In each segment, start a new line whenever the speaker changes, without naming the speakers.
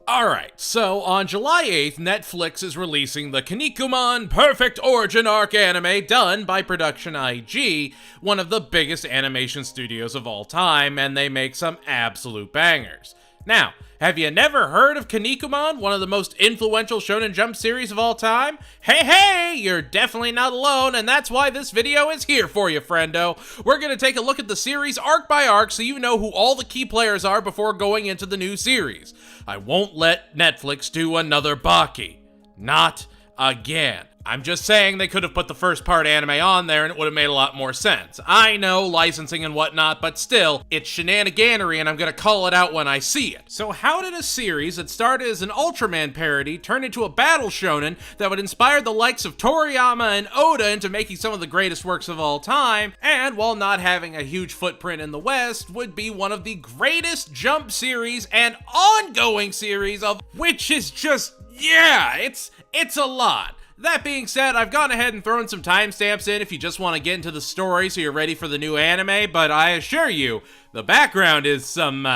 Alright, so on July 8th, Netflix is releasing the Kinnikuman Perfect Origin Arc anime done by Production IG, one of the biggest animation studios of all time, and they make some absolute bangers. Now, have you never heard of Kinnikuman, one of the most influential Shonen Jump series of all time? Hey, you're definitely not alone, and that's why this video is here for you, friendo. We're gonna take a look at the series arc by arc so you know who all the key players are before going into the new series. I won't let Netflix do another Baki. Not again. I'm just saying they could have put the first part anime on there and it would have made a lot more sense. I know, licensing and whatnot, but still, it's shenaniganery and I'm gonna call it out when I see it. So how did a series that started as an Ultraman parody turn into a battle shonen that would inspire the likes of Toriyama and Oda into making some of the greatest works of all time, and while not having a huge footprint in the West, would be one of the greatest Jump series and ongoing series of which is just, yeah, it's a lot. That being said, I've gone ahead and thrown some timestamps in if you just want to get into the story so you're ready for the new anime, but I assure you, the background is some,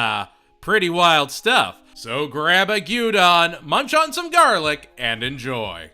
pretty wild stuff. So grab a gyudon, munch on some garlic, and enjoy.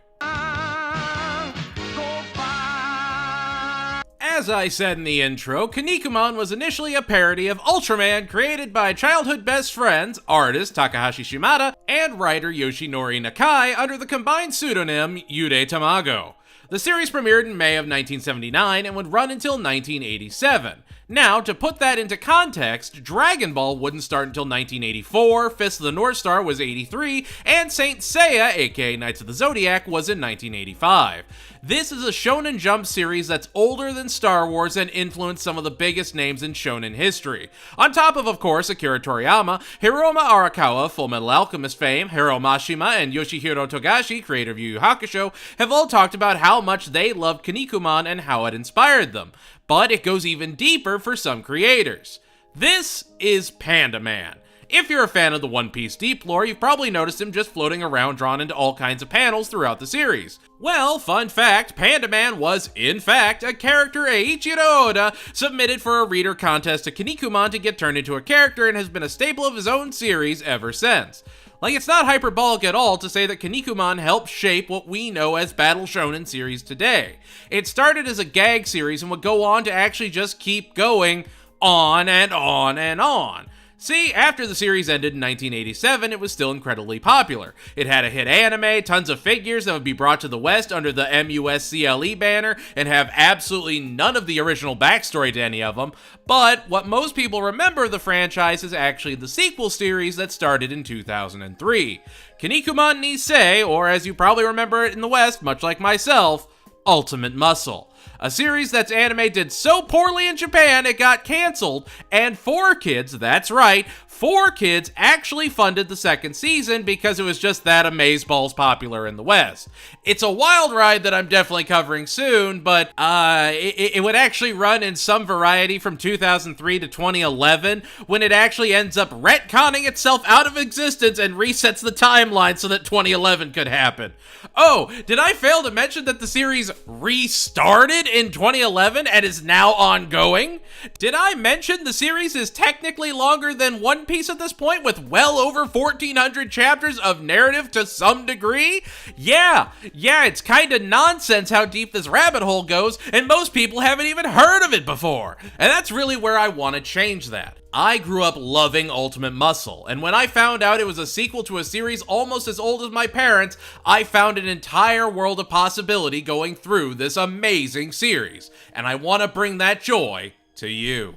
As I said in the intro, Kinnikuman was initially a parody of Ultraman created by childhood best friends, artist Takahashi Shimada, and writer Yoshinori Nakai under the combined pseudonym Yude Tamago. The series premiered in May of 1979 and would run until 1987. Now, to put that into context, Dragonball wouldn't start until 1984, Fist of the North Star was 83, and Saint Seiya, aka Knights of the Zodiac, was in 1985. This is a Shonen Jump series that's older than Star Wars and influenced some of the biggest names in shonen history. On top of course, Akira Toriyama, Hiroma Arakawa, Full Metal Alchemist fame, Hiro Mashima, and Yoshihiro Togashi, creator of Yu Yu Hakusho, have all talked about how much they loved Kinnikuman and how it inspired them. But it goes even deeper for some creators. This is Panda Man. If you're a fan of the One Piece deep lore, you've probably noticed him just floating around drawn into all kinds of panels throughout the series. Well, fun fact, Panda Man was, in fact, a character Eiichiro Oda submitted for a reader contest to Kinnikuman to get turned into a character and has been a staple of his own series ever since. Like, it's not hyperbolic at all to say that Kinnikuman helped shape what we know as Battle Shonen series today. It started as a gag series and would go on to actually just keep going on and on and on. See, after the series ended in 1987, it was still incredibly popular. It had a hit anime, tons of figures that would be brought to the West under the MUSCLE banner, and have absolutely none of the original backstory to any of them, but what most people remember of the franchise is actually the sequel series that started in 2003. Kinnikuman Nisei, or as you probably remember it in the West, much like myself, Ultimate Muscle. A series that's anime did so poorly in Japan it got cancelled, and 4Kids, that's right, 4Kids actually funded the second season because it was just that amazeballs popular in the West. It's a wild ride that I'm definitely covering soon, but it would actually run in some variety from 2003 to 2011, when it actually ends up retconning itself out of existence and resets the timeline so that 2011 could happen. Oh, did I fail to mention that the series restarted in 2011 and is now ongoing? Did I mention the series is technically longer than One Piece at this point, with well over 1,400 chapters of narrative to some degree? Yeah, it's kinda nonsense how deep this rabbit hole goes, and most people haven't even heard of it before. And that's really where I want to change that. I grew up loving Ultimate Muscle, and when I found out it was a sequel to a series almost as old as my parents, I found an entire world of possibility going through this amazing series, and I want to bring that joy to you.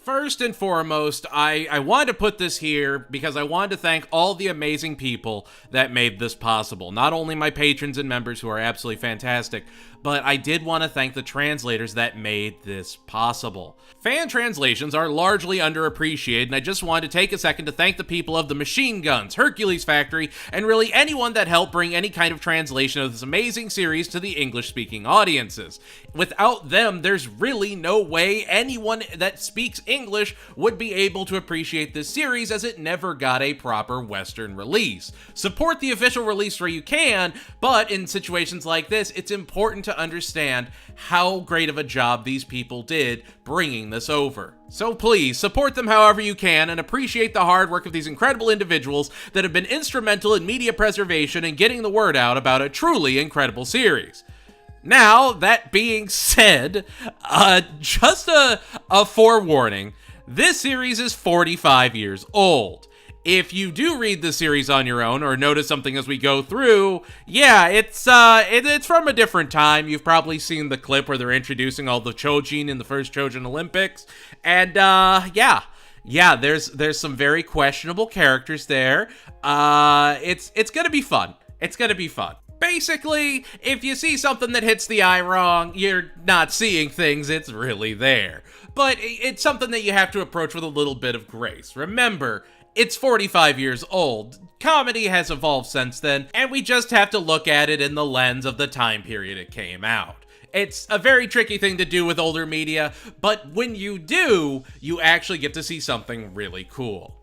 First and foremost, I wanted to put this here because I wanted to thank all the amazing people that made this possible. Not only my patrons and members who are absolutely fantastic, but I did want to thank the translators that made this possible. Fan translations are largely underappreciated, and I just wanted to take a second to thank the people of the Machine Guns, Hercules Factory, and really anyone that helped bring any kind of translation of this amazing series to the English-speaking audiences. Without them, there's really no way anyone that speaks English English would be able to appreciate this series as it never got a proper Western release. Support the official release where you can, but in situations like this, it's important to understand how great of a job these people did bringing this over. So please, support them however you can and appreciate the hard work of these incredible individuals that have been instrumental in media preservation and getting the word out about a truly incredible series. Now, that being said, just a forewarning, this series is 45 years old. If you do read the series on your own or notice something as we go through, yeah, it's from a different time. You've probably seen the clip where they're introducing all the Chojin in the first Chojin Olympics, and yeah, there's some very questionable characters there. It's gonna be fun. It's gonna be fun. Basically, if you see something that hits the eye wrong, you're not seeing things, it's really there. But it's something that you have to approach with a little bit of grace. Remember, it's 45 years old. Comedy has evolved since then, and we just have to look at it in the lens of the time period it came out. It's a very tricky thing to do with older media, but when you do, you actually get to see something really cool.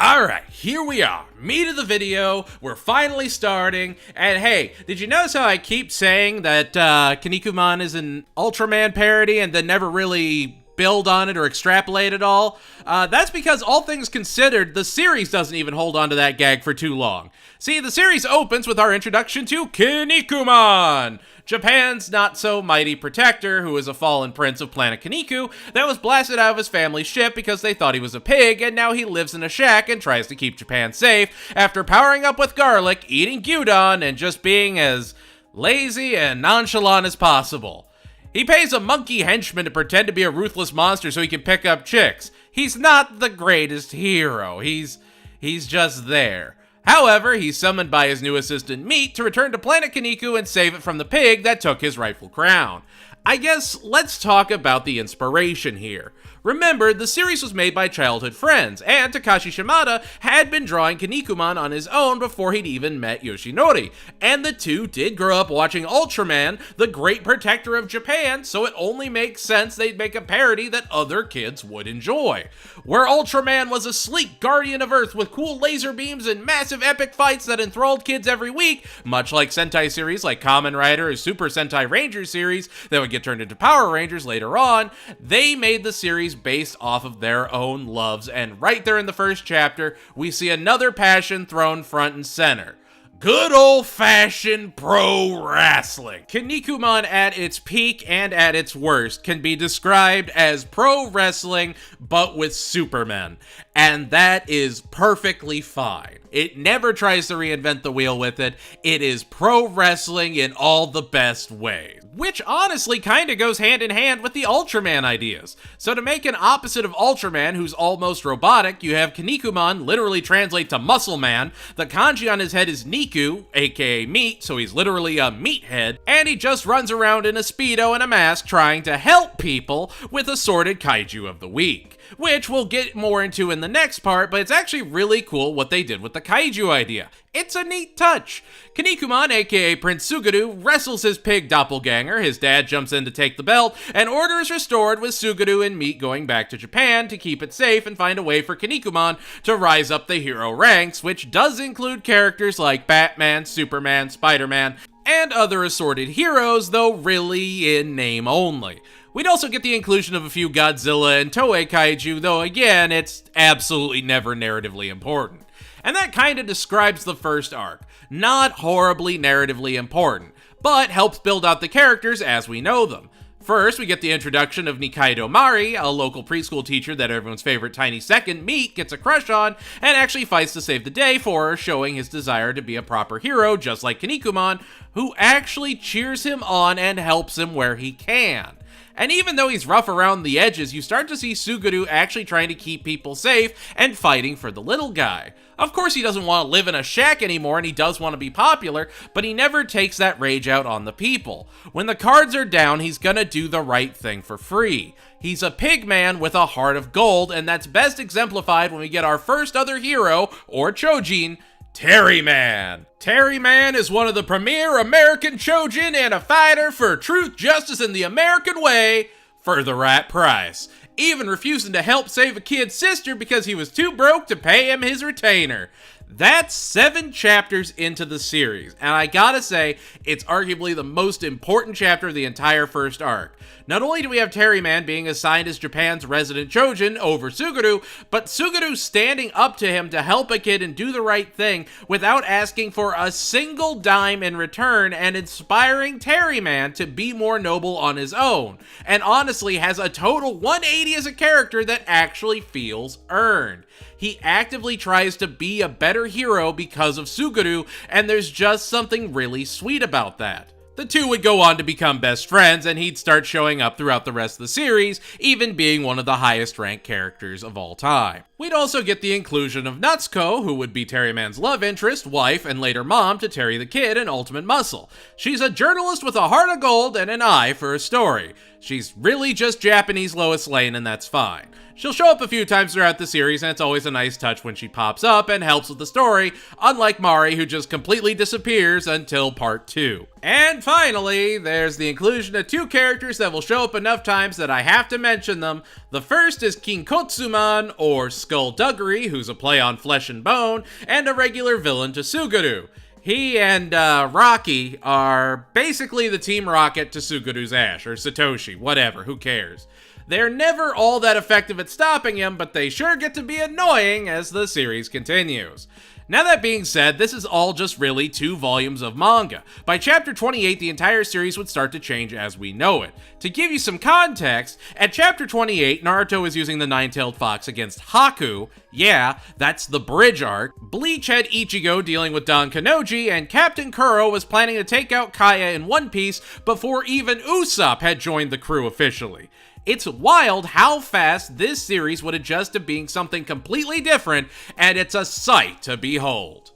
Alright, here we are. Meat of the video, we're finally starting, and hey, did you notice how I keep saying that Kinnikuman is an Ultraman parody and then never really build on it or extrapolate it all? That's because all things considered, the series doesn't even hold on to that gag for too long. See, the series opens with our introduction to Kinnikuman, Japan's not-so-mighty protector who is a fallen prince of planet Kinniku that was blasted out of his family's ship because they thought he was a pig, and now he lives in a shack and tries to keep Japan safe after powering up with garlic, eating gyudon, and just being as lazy and nonchalant as possible. He pays a monkey henchman to pretend to be a ruthless monster so he can pick up chicks. He's not the greatest hero. He's just there. However, he's summoned by his new assistant Meat to return to planet Kinniku and save it from the pig that took his rightful crown. I guess let's talk about the inspiration here. Remember, the series was made by childhood friends, and Takashi Shimada had been drawing Kinnikuman on his own before he'd even met Yoshinori, and the two did grow up watching Ultraman, the great protector of Japan, so it only makes sense they'd make a parody that other kids would enjoy. Where Ultraman was a sleek guardian of Earth with cool laser beams and massive epic fights that enthralled kids every week, much like Sentai series like Kamen Rider or Super Sentai Ranger series that would get turned into Power Rangers later on, they made the series based off of their own loves, and right there in the first chapter, we see another passion thrown front and center. Good old-fashioned pro wrestling. Kinnikuman at its peak and at its worst can be described as pro wrestling, but with supermen. And that is perfectly fine. It never tries to reinvent the wheel with it. It is pro wrestling in all the best ways. Which honestly kinda goes hand in hand with the Ultraman ideas. So to make an opposite of Ultraman who's almost robotic, you have Kinnikuman literally translate to Muscle Man. The kanji on his head is Niku, aka meat, so he's literally a meathead. And he just runs around in a Speedo and a mask trying to help people with assorted kaiju of the week. Which we'll get more into in the next part, but it's actually really cool what they did with the kaiju idea. It's a neat touch. Kinnikuman, aka Prince Suguru, wrestles his pig doppelganger, his dad jumps in to take the belt, and order is restored with Suguru and Meat going back to Japan to keep it safe and find a way for Kinnikuman to rise up the hero ranks, which does include characters like Batman, Superman, Spider-Man, and other assorted heroes, though really in name only. We'd also get the inclusion of a few Godzilla and Toei kaiju, though again, it's absolutely never narratively important. And that kinda describes the first arc. Not horribly narratively important, but helps build out the characters as we know them. First, we get the introduction of Nikaido Mari, a local preschool teacher that everyone's favorite tiny second, Meat, gets a crush on, and actually fights to save the day for her, showing his desire to be a proper hero, just like Kinnikuman, who actually cheers him on and helps him where he can. And even though he's rough around the edges, you start to see Suguru actually trying to keep people safe and fighting for the little guy. Of course he doesn't want to live in a shack anymore and he does want to be popular, but he never takes that rage out on the people. When the cards are down, he's gonna do the right thing for free. He's a pig man with a heart of gold, and that's best exemplified when we get our first other hero, or Chojin, Terryman. Terryman is one of the premier American Chojin and a fighter for truth, justice, and the American way for the right price. Even refusing to help save a kid's sister because he was too broke to pay him his retainer. That's 7 chapters into the series, and I gotta say, it's arguably the most important chapter of the entire first arc. Not only do we have Terryman being assigned as Japan's resident Chojin over Suguru, but Suguru standing up to him to help a kid and do the right thing without asking for a single dime in return, and inspiring Terryman to be more noble on his own, and honestly has a total 180 as a character that actually feels earned. He actively tries to be a better hero because of Suguru, and there's just something really sweet about that. The two would go on to become best friends, and he'd start showing up throughout the rest of the series, even being one of the highest ranked characters of all time. We'd also get the inclusion of Natsuko, who would be Terryman's love interest, wife, and later mom to Terry the Kid in Ultimate Muscle. She's a journalist with a heart of gold and an eye for a story. She's really just Japanese Lois Lane, and that's fine. She'll show up a few times throughout the series, and it's always a nice touch when she pops up and helps with the story, unlike Mari, who just completely disappears until part 2. And finally, there's the inclusion of 2 characters that will show up enough times that I have to mention them. The first is Kinkotsuman, or Skullduggery, who's a play on flesh and bone, and a regular villain to Suguru. He and Rocky are basically the Team Rocket to Suguru's Ash, or Satoshi, whatever, who cares. They're never all that effective at stopping him, but they sure get to be annoying as the series continues. Now that being said, this is all just really 2 volumes of manga. By chapter 28, the entire series would start to change as we know it. To give you some context, at chapter 28, Naruto is using the Nine-Tailed Fox against Haku. Yeah, that's the bridge arc. Bleach had Ichigo dealing with Don Kanoji, and Captain Kuro was planning to take out Kaya in One Piece before even Usopp had joined the crew officially. It's wild how fast this series would adjust to being something completely different, and it's a sight to behold.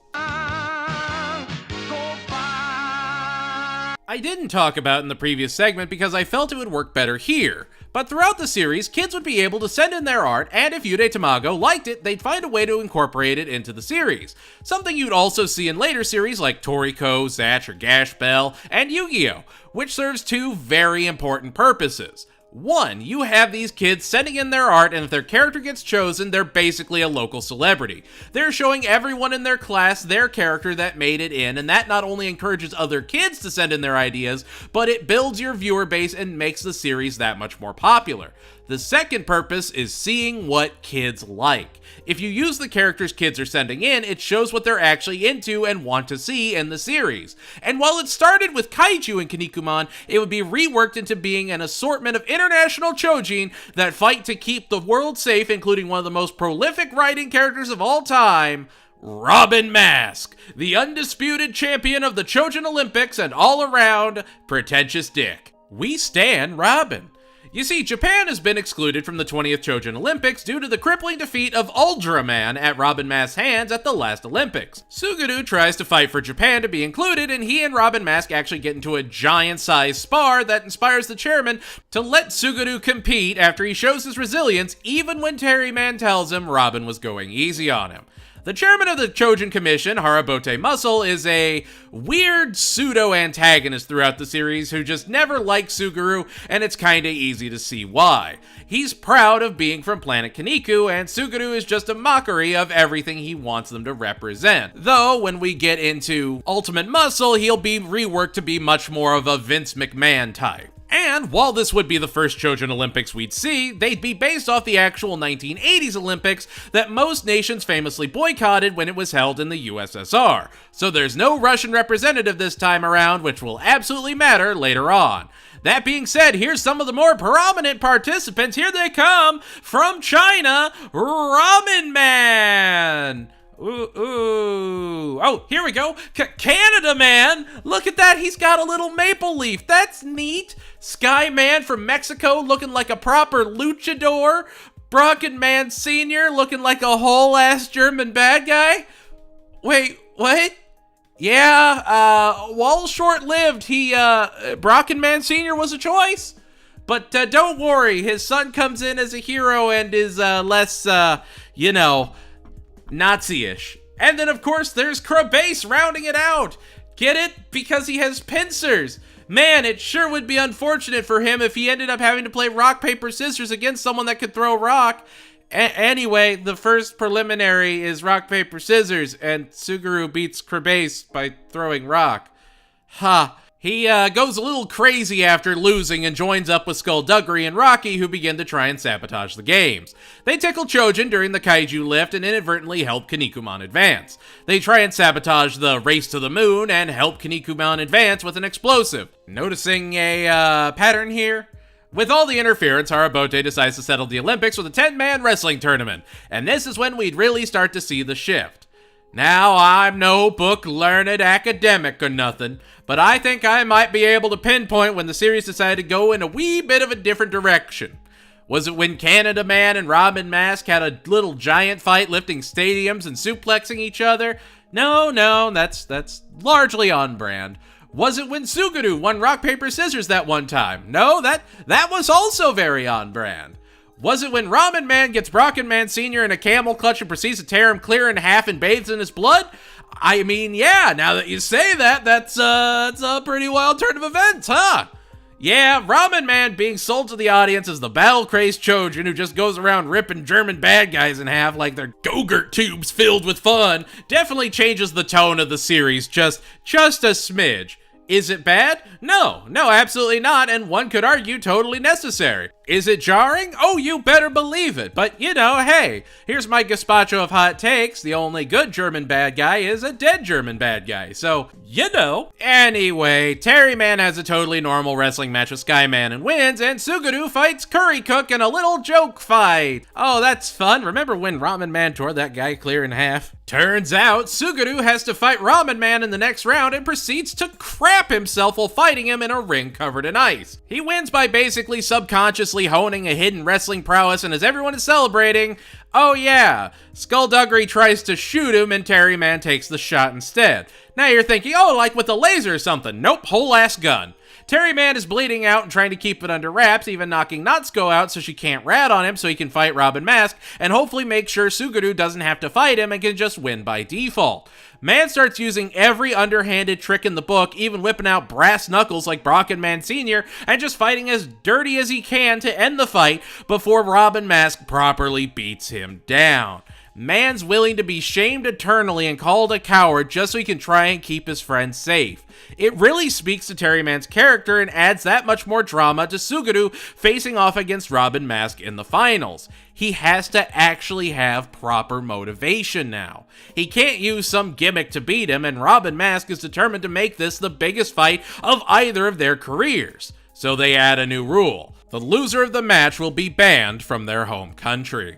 I didn't talk about in the previous segment because I felt it would work better here. But throughout the series, kids would be able to send in their art, and if Yude Tamago liked it, they'd find a way to incorporate it into the series. Something you'd also see in later series like Toriko, Zatch, or Gash Bell, and Yu-Gi-Oh!, which serves 2 very important purposes. 1, you have these kids sending in their art, and if their character gets chosen, they're basically a local celebrity. They're showing everyone in their class their character that made it in, and that not only encourages other kids to send in their ideas, but it builds your viewer base and makes the series that much more popular. The second purpose is seeing what kids like. If you use the characters kids are sending in, it shows what they're actually into and want to see in the series. And while it started with kaiju in Kinnikuman, it would be reworked into being an assortment of international Chojin that fight to keep the world safe, including one of the most prolific writing characters of all time, Robin Mask, the undisputed champion of the Chojin Olympics and all-around pretentious dick. We stan Robin. You see, Japan has been excluded from the 20th Chojin Olympics due to the crippling defeat of Ultraman at Robin Mask's hands at the last Olympics. Suguru tries to fight for Japan to be included, and he and Robin Mask actually get into a giant-sized spar that inspires the chairman to let Suguru compete after he shows his resilience, even when Terryman tells him Robin was going easy on him. The chairman of the Chojin Commission, Harabote Muscle, is a weird pseudo-antagonist throughout the series who just never liked Suguru, and it's kinda easy to see why. He's proud of being from planet Kinniku, and Suguru is just a mockery of everything he wants them to represent. Though, when we get into Ultimate Muscle, he'll be reworked to be much more of a Vince McMahon type. And while this would be the first Chojin Olympics we'd see, they'd be based off the actual 1980s Olympics that most nations famously boycotted when it was held in the USSR. So there's no Russian representative this time around, which will absolutely matter later on. That being said, here's some of the more prominent participants. Here they come from China, Ramen Man! Ooh. Oh, here we go. Canada Man. Look at that. He's got a little maple leaf. That's neat. Sky Man from Mexico looking like a proper luchador. Bronken Man Sr. looking like a whole-ass German bad guy. Wait, what? Yeah, while short-lived, Brocken Man Sr. was a choice. But don't worry, his son comes in as a hero and is less, Nazi-ish. And then of course there's Krabase rounding it out. Get it? Because he has pincers. Man, it sure would be unfortunate for him if he ended up having to play rock, paper, scissors against someone that could throw rock. Anyway, the first preliminary is rock, paper, scissors, and Suguru beats Krabase by throwing rock. Ha. He goes a little crazy after losing and joins up with Skullduggery and Rocky, who begin to try and sabotage the games. They tickle Chojin during the kaiju lift and inadvertently help Kinnikuman advance. They try and sabotage the race to the moon and help Kinnikuman advance with an explosive. Noticing a pattern here? With all the interference, Harabote decides to settle the Olympics with a 10-man wrestling tournament, and this is when we'd really start to see the shift. Now, I'm no book-learned academic or nothing, but I think I might be able to pinpoint when the series decided to go in a wee bit of a different direction. Was it when Canada Man and Robin Mask had a little giant fight lifting stadiums and suplexing each other? No, that's largely on brand. Was it when Suguru won rock, paper, scissors that one time? No, that was also very on brand. Was it when Ramen Man gets Brocken Man Sr. in a camel clutch and proceeds to tear him clear in half and bathes in his blood? I mean, yeah, now that you say that, that's a pretty wild turn of events, huh? Yeah, Ramen Man being sold to the audience as the battle-crazed Chojin who just goes around ripping German bad guys in half like they're Go-Gurt tubes filled with fun definitely changes the tone of the series just a smidge. Is it bad? No, absolutely not, and one could argue totally necessary. Is it jarring? Oh, you better believe it. But, hey, here's my gazpacho of hot takes. The only good German bad guy is a dead German bad guy. So, Anyway, Terry Man has a totally normal wrestling match with Skyman and wins, and Suguru fights Curry Cook in a little joke fight. Oh, that's fun. Remember when Ramen Man tore that guy clear in half? Turns out, Suguru has to fight Ramen Man in the next round and proceeds to crap himself while fighting him in a ring covered in ice. He wins by basically subconsciously honing a hidden wrestling prowess, and as everyone is celebrating, oh yeah, Skullduggery tries to shoot him and Terry Man takes the shot instead. Now you're thinking, oh, like with a laser or something. Nope, whole ass gun. Terry Man is bleeding out and trying to keep it under wraps, even knocking Natsuko out so she can't rat on him so he can fight Robin Mask, and hopefully make sure Suguru doesn't have to fight him and can just win by default. Man starts using every underhanded trick in the book, even whipping out brass knuckles like Brocken Man Sr., and just fighting as dirty as he can to end the fight before Robin Mask properly beats him down. Man's willing to be shamed eternally and called a coward just so he can try and keep his friends safe. It really speaks to Terry Man's character and adds that much more drama to Suguru facing off against Robin Mask in the finals. He has to actually have proper motivation now. He can't use some gimmick to beat him, and Robin Mask is determined to make this the biggest fight of either of their careers. So they add a new rule. The loser of the match will be banned from their home country.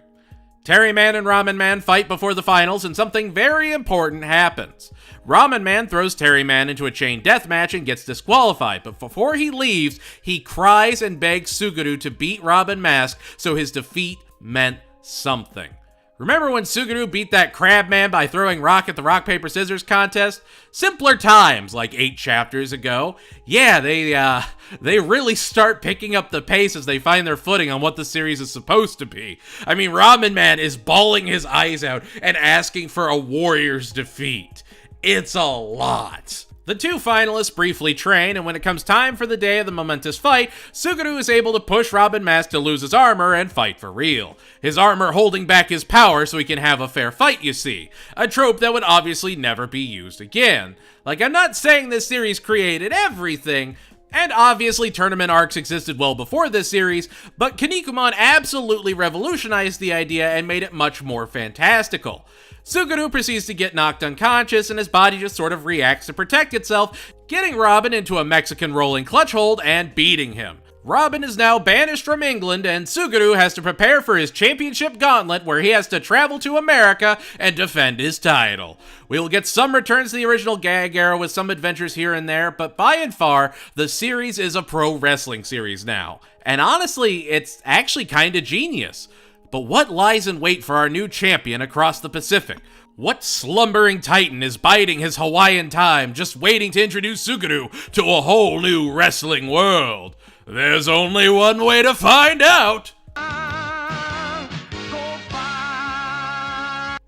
Terry Man and Ramen Man fight before the finals, and something very important happens. Ramen Man throws Terry Man into a chain death match and gets disqualified, but before he leaves, he cries and begs Suguru to beat Robin Mask, so his defeat meant something. Remember when Suguru beat that crab man by throwing rock at the rock, paper, scissors contest? Simpler times, like 8 chapters ago. Yeah, they really start picking up the pace as they find their footing on what the series is supposed to be. I mean, Ramen Man is bawling his eyes out and asking for a warrior's defeat. It's a lot. The two finalists briefly train, and when it comes time for the day of the momentous fight, Suguru is able to push Robin Mask to lose his armor and fight for real. His armor holding back his power so he can have a fair fight, you see. A trope that would obviously never be used again. Like, I'm not saying this series created everything, and obviously tournament arcs existed well before this series, but Kinnikuman absolutely revolutionized the idea and made it much more fantastical. Suguru proceeds to get knocked unconscious, and his body just sort of reacts to protect itself, getting Robin into a Mexican rolling clutch hold and beating him. Robin is now banished from England, and Suguru has to prepare for his championship gauntlet where he has to travel to America and defend his title. We will get some returns to the original gag era with some adventures here and there, but by and far, the series is a pro wrestling series now. And honestly, it's actually kinda genius. But what lies in wait for our new champion across the Pacific? What slumbering titan is biding his Hawaiian time, just waiting to introduce Suguru to a whole new wrestling world? There's only one way to find out.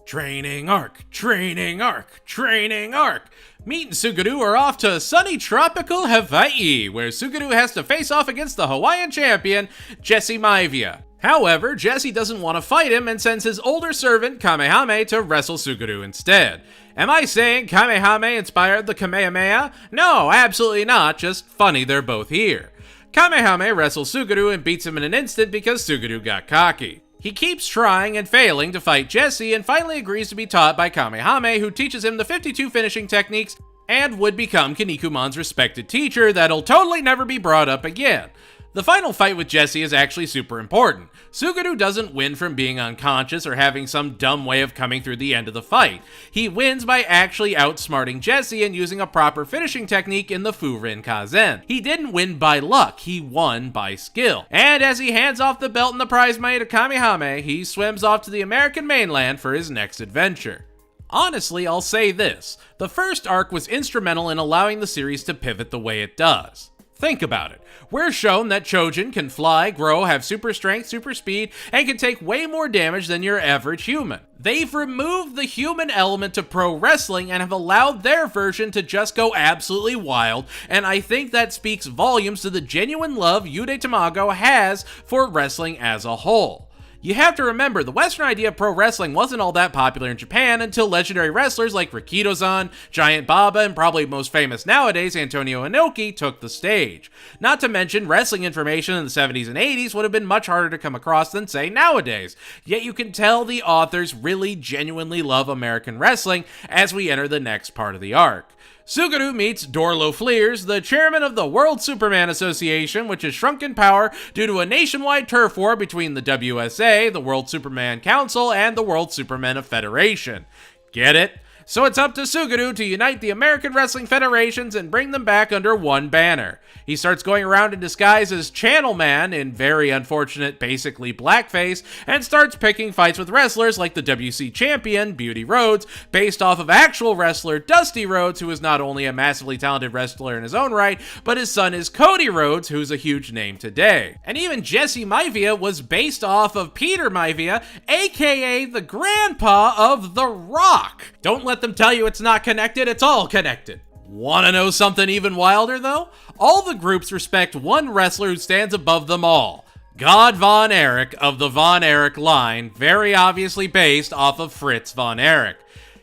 Training arc, training arc, training arc. Meat and Suguru are off to sunny tropical Hawaii, where Suguru has to face off against the Hawaiian champion, Jesse Maivia. However, Jesse doesn't want to fight him and sends his older servant, Kamehame, to wrestle Suguru instead. Am I saying Kamehame inspired the Kamehameha? No, absolutely not, just funny they're both here. Kamehame wrestles Suguru and beats him in an instant because Suguru got cocky. He keeps trying and failing to fight Jesse and finally agrees to be taught by Kamehame, who teaches him the 52 finishing techniques and would become Kinnikuman's respected teacher that'll totally never be brought up again. The final fight with Jesse is actually super important. Suguru doesn't win from being unconscious or having some dumb way of coming through the end of the fight. He wins by actually outsmarting Jesse and using a proper finishing technique in the Furin Kazen. He didn't win by luck, he won by skill. And as he hands off the belt and the prize money to Kamehame, he swims off to the American mainland for his next adventure. Honestly, I'll say this. The first arc was instrumental in allowing the series to pivot the way it does. Think about it. We're shown that Chojin can fly, grow, have super strength, super speed, and can take way more damage than your average human. They've removed the human element to pro wrestling and have allowed their version to just go absolutely wild, and I think that speaks volumes to the genuine love Yude Tamago has for wrestling as a whole. You have to remember, the Western idea of pro wrestling wasn't all that popular in Japan until legendary wrestlers like Rikido-san, Giant Baba, and probably most famous nowadays, Antonio Inoki, took the stage. Not to mention, wrestling information in the 70s and 80s would have been much harder to come across than, say, nowadays. Yet you can tell the authors really genuinely love American wrestling as we enter the next part of the arc. Suguru meets Dorlo Fleers, the chairman of the World Superman Association, which has shrunk in power due to a nationwide turf war between the WSA, the World Superman Council, and the World Superman Federation. Get it? So it's up to Suguru to unite the American Wrestling Federations and bring them back under one banner. He starts going around in disguise as Channel Man, in very unfortunate, basically blackface, and starts picking fights with wrestlers like the WC champion, Beauty Rhodes, based off of actual wrestler Dusty Rhodes, who is not only a massively talented wrestler in his own right, but his son is Cody Rhodes, who's a huge name today. And even Jesse Maivia was based off of Peter Maivia, aka the grandpa of The Rock. Don't let them tell you it's not connected, it's all connected. Wanna know something even wilder though? All the groups respect one wrestler who stands above them all. God Von Erich of the Von Erich line, very obviously based off of Fritz Von Erich.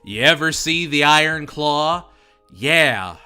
You ever see the Iron Claw? Yeah,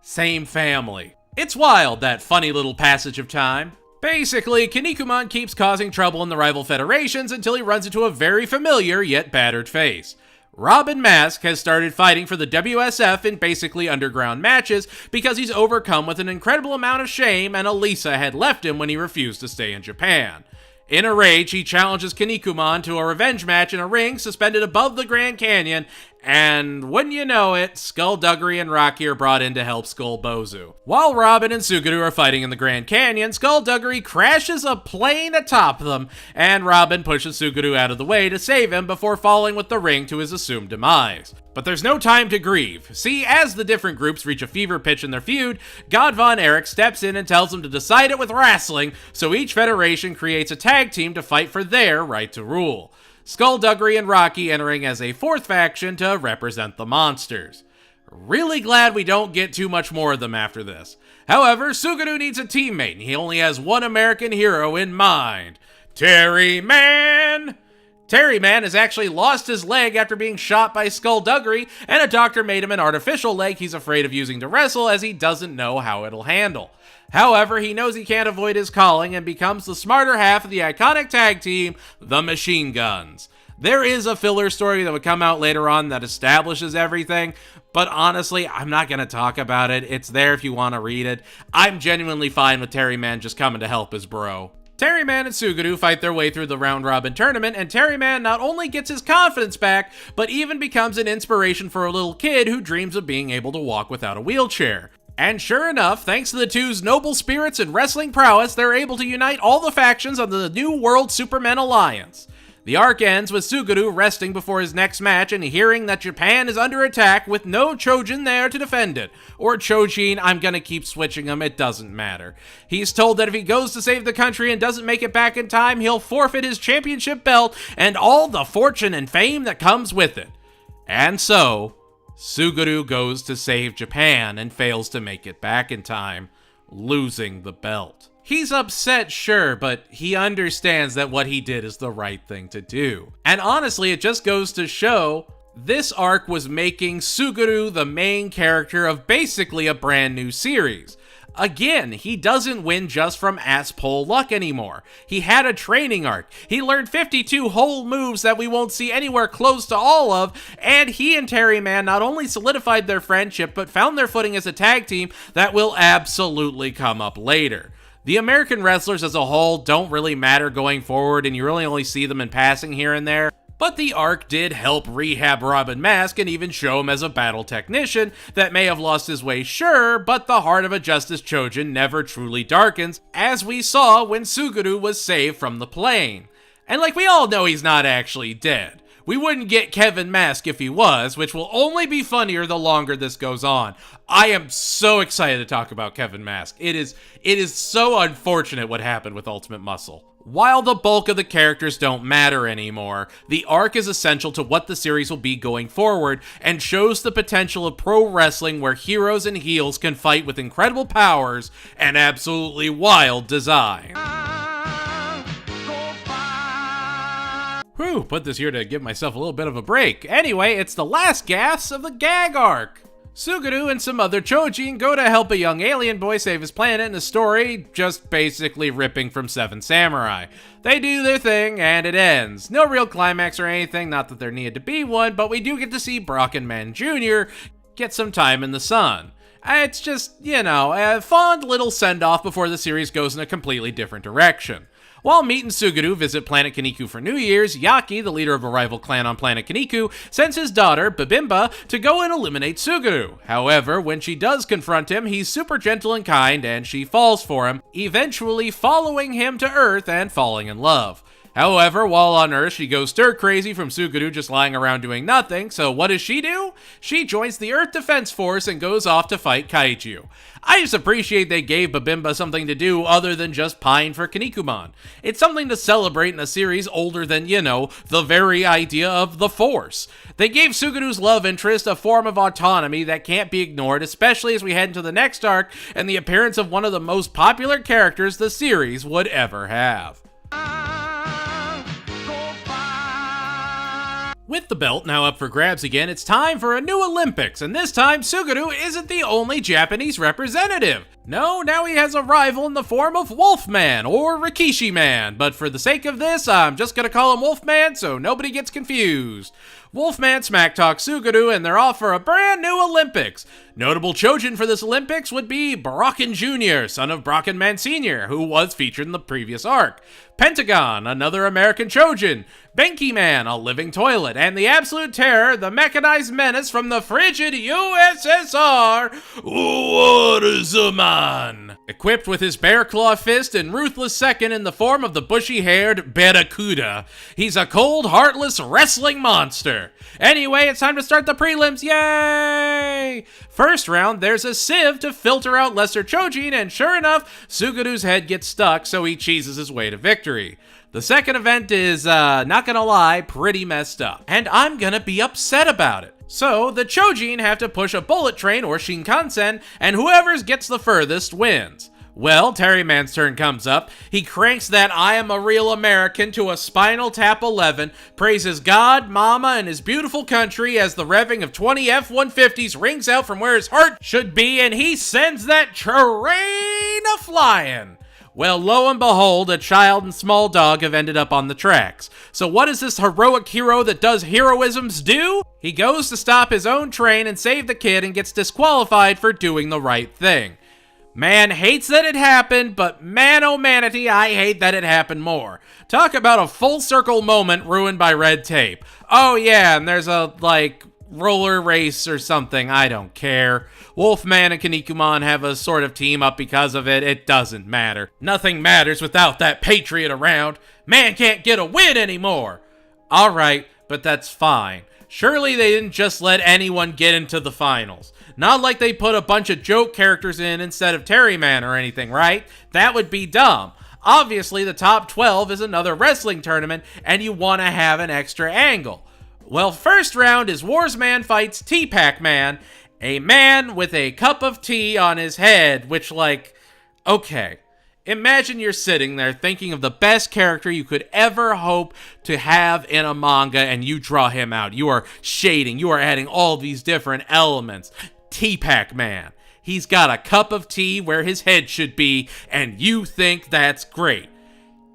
same family. It's wild, that funny little passage of time. Basically, Kinnikuman keeps causing trouble in the rival federations until he runs into a very familiar yet battered face. Robin Mask has started fighting for the WSF in basically underground matches because he's overcome with an incredible amount of shame and Elisa had left him when he refused to stay in Japan. In a rage, he challenges Kinnikuman to a revenge match in a ring suspended above the Grand Canyon, and wouldn't you know it, Skullduggery and Rocky are brought in to help Skull Bozu. While Robin and Suguru are fighting in the Grand Canyon, Skullduggery crashes a plane atop them, and Robin pushes Suguru out of the way to save him before falling with the ring to his assumed demise. But there's no time to grieve. See, as the different groups reach a fever pitch in their feud, God Von Erich steps in and tells them to decide it with wrestling, so each federation creates a tag team to fight for their right to rule. Skullduggery and Rocky entering as a fourth faction to represent the monsters. Really glad we don't get too much more of them after this. However, Suguru needs a teammate, and he only has one American hero in mind. Terry Man! Terry Man has actually lost his leg after being shot by Skullduggery, and a doctor made him an artificial leg he's afraid of using to wrestle as he doesn't know how it'll handle. However, he knows he can't avoid his calling and becomes the smarter half of the iconic tag team, the Machine Guns. There is a filler story that would come out later on that establishes everything, but honestly, I'm not going to talk about it. It's there if you want to read it. I'm genuinely fine with Terry Man just coming to help his bro. Terry Man and Suguru fight their way through the round-robin tournament, and Terry Man not only gets his confidence back, but even becomes an inspiration for a little kid who dreams of being able to walk without a wheelchair. And sure enough, thanks to the two's noble spirits and wrestling prowess, they're able to unite all the factions under the new World Superman Alliance. The arc ends with Suguru resting before his next match and hearing that Japan is under attack with no Chojin there to defend it. Or Chojin, I'm gonna keep switching them, it doesn't matter. He's told that if he goes to save the country and doesn't make it back in time, he'll forfeit his championship belt and all the fortune and fame that comes with it. And so, Suguru goes to save Japan and fails to make it back in time, losing the belt. He's upset, sure, but he understands that what he did is the right thing to do. And honestly, it just goes to show this arc was making Suguru the main character of basically a brand new series. Again, he doesn't win just from ass-pull luck anymore. He had a training arc. He learned 52 whole moves that we won't see anywhere close to all of, and he and Terry Man not only solidified their friendship, but found their footing as a tag team that will absolutely come up later. The American wrestlers as a whole don't really matter going forward, and you really only see them in passing here and there. But the arc did help rehab Robin Mask and even show him as a battle technician that may have lost his way, sure, but the heart of a Justice Chojin never truly darkens, as we saw when Suguru was saved from the plane. And like we all know, he's not actually dead. We wouldn't get Kevin Mask if he was, which will only be funnier the longer this goes on. I am so excited to talk about Kevin Mask. It is so unfortunate what happened with Ultimate Muscle. While the bulk of the characters don't matter anymore, the arc is essential to what the series will be going forward and shows the potential of pro wrestling where heroes and heels can fight with incredible powers and absolutely wild design. Whew, put this here to give myself a little bit of a break. Anyway, it's the last gasp of the gag arc. Suguru and some other Chojin go to help a young alien boy save his planet in a story just basically ripping from Seven Samurai. They do their thing, and it ends. No real climax or anything, not that there needed to be one, but we do get to see Brock and Man Jr. get some time in the sun. It's just, a fond little send-off before the series goes in a completely different direction. While Meat and Suguru visit planet Kinniku for New Year's, Yaki, the leader of a rival clan on planet Kinniku, sends his daughter, Bibimba, to go and eliminate Suguru. However, when she does confront him, he's super gentle and kind, and she falls for him, eventually following him to Earth and falling in love. However, while on Earth, she goes stir-crazy from Suguru just lying around doing nothing, so what does she do? She joins the Earth Defense Force and goes off to fight Kaiju. I just appreciate they gave Bibimba something to do other than just pine for Kinnikuman. It's something to celebrate in a series older than, the very idea of the Force. They gave Suguru's love interest a form of autonomy that can't be ignored, especially as we head into the next arc and the appearance of one of the most popular characters the series would ever have. With the belt now up for grabs again, it's time for a new Olympics, and this time Suguru isn't the only Japanese representative. No, now he has a rival in the form of Wolfman, or Rikishi Man, but for the sake of this, I'm just gonna call him Wolfman so nobody gets confused. Wolfman smack-talks Suguru, and they're off for a brand new Olympics. Notable Chojin for this Olympics would be Brocken Jr., son of Brocken Man Sr., who was featured in the previous arc. Pentagon, another American Chojin. Benki Man, a living toilet. And the Absolute Terror, the mechanized menace from the frigid USSR. What is a man? Equipped with his bear claw fist and ruthless second in the form of the bushy-haired Barracuda. He's a cold, heartless wrestling monster. Anyway, it's time to start the prelims. Yay! First round, there's a sieve to filter out lesser Chojin, and sure enough, Suguru's head gets stuck, so he cheeses his way to victory. The second event is, not gonna lie, pretty messed up, and I'm gonna be upset about it. So, the Chojin have to push a bullet train or Shinkansen, and whoever gets the furthest wins. Well, Terry Man's turn comes up. He cranks that I am a real American to a Spinal Tap 11, praises God, Mama, and his beautiful country as the revving of 20 F-150s rings out from where his heart should be, and he sends that train a-flying. Well, lo and behold, a child and small dog have ended up on the tracks. So what does this heroic hero that does heroisms do? He goes to stop his own train and save the kid and gets disqualified for doing the right thing. Man hates that it happened, but man oh manity, I hate that it happened more. Talk about a full circle moment ruined by red tape. Oh yeah, and there's a, roller race or something, I don't care. Wolfman and Kinnikuman have a sort of team up because of it, it doesn't matter. Nothing matters without that patriot around. Man can't get a win anymore. Alright, but that's fine. Surely they didn't just let anyone get into the finals. Not like they put a bunch of joke characters in instead of Terryman or anything, right? That would be dumb. Obviously, the top 12 is another wrestling tournament, and you want to have an extra angle. Well, first round is Warsman fights T-Pac Man, a man with a cup of tea on his head, which, okay. Imagine you're sitting there thinking of the best character you could ever hope to have in a manga, and you draw him out. You are shading, you are adding all these different elements. T-Pac Man. He's got a cup of tea where his head should be, and you think that's great.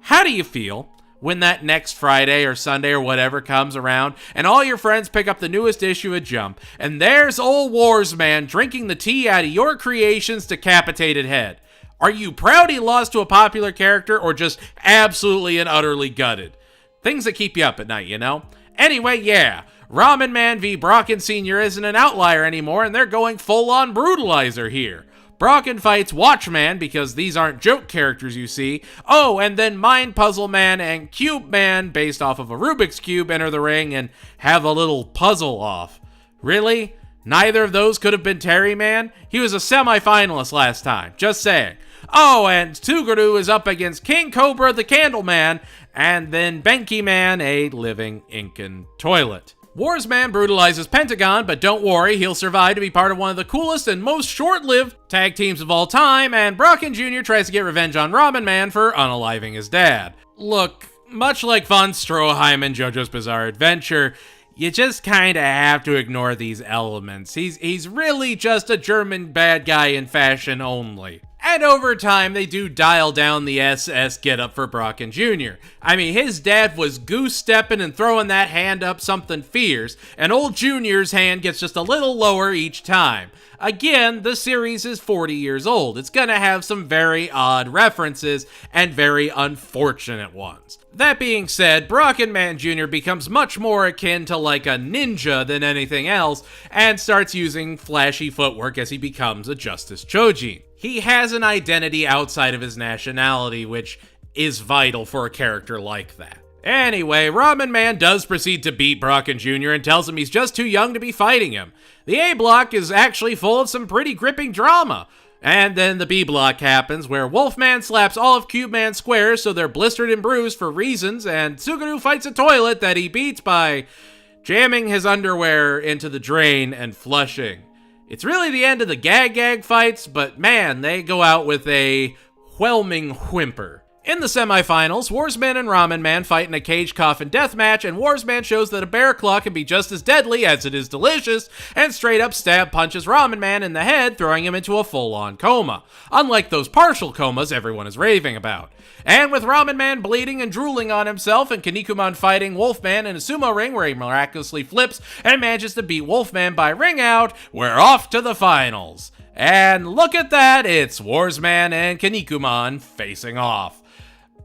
How do you feel when that next Friday or Sunday or whatever comes around, and all your friends pick up the newest issue of Jump, and there's old Warsman drinking the tea out of your creation's decapitated head? Are you proud he lost to a popular character, or just absolutely and utterly gutted? Things that keep you up at night, you know? Anyway, yeah, Ramen Man v. Brocken Sr. isn't an outlier anymore, and they're going full-on brutalizer here. Brocken fights Watchman, because these aren't joke characters, you see. Oh, and then Mind Puzzle Man and Cube Man, based off of a Rubik's Cube, enter the ring and have a little puzzle off. Really? Neither of those could have been Terry Man? He was a semi-finalist last time, just saying. Oh, and Suguru is up against King Cobra the Candleman, and then Benki Man, a living Incan toilet. Warsman brutalizes Pentagon, but don't worry, he'll survive to be part of one of the coolest and most short-lived tag teams of all time, and Brocken Jr. tries to get revenge on Ramen Man for unaliving his dad. Look, much like Von Stroheim in JoJo's Bizarre Adventure, you just kinda have to ignore these elements. He's really just a German bad guy in fashion only. And over time, they do dial down the SS getup for Brocken Jr. I mean, his dad was goose-stepping and throwing that hand up something fierce, and old Junior's hand gets just a little lower each time. Again, the series is 40 years old. It's gonna have some very odd references, and very unfortunate ones. That being said, Brocken Man Jr. becomes much more akin to like a ninja than anything else, and starts using flashy footwork as he becomes a Justice Chojin. He has an identity outside of his nationality, which is vital for a character like that. Anyway, Ramen Man does proceed to beat Brocken Jr. and tells him he's just too young to be fighting him. The A block is actually full of some pretty gripping drama. And then the B block happens, where Wolfman slaps all of Cube Man's squares so they're blistered and bruised for reasons, and Suguru fights a toilet that he beats by jamming his underwear into the drain and flushing. It's really the end of the gag fights, but man, they go out with a whelming whimper. In the semifinals, Warsman and Ramen Man fight in a cage coffin deathmatch, and Warsman shows that a bear claw can be just as deadly as it is delicious, and straight up stab punches Ramen Man in the head, throwing him into a full-on coma, unlike those partial comas everyone is raving about. And with Ramen Man bleeding and drooling on himself, and Kinnikuman fighting Wolfman in a sumo ring where he miraculously flips and manages to beat Wolfman by ring out, we're off to the finals. And look at that, it's Warsman and Kinnikuman facing off.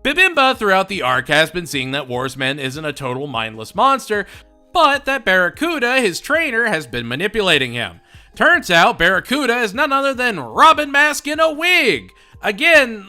Bibimba throughout the arc has been seeing that Warsman isn't a total mindless monster, but that Barracuda, his trainer, has been manipulating him. Turns out Barracuda is none other than Robin Mask in a wig. Again,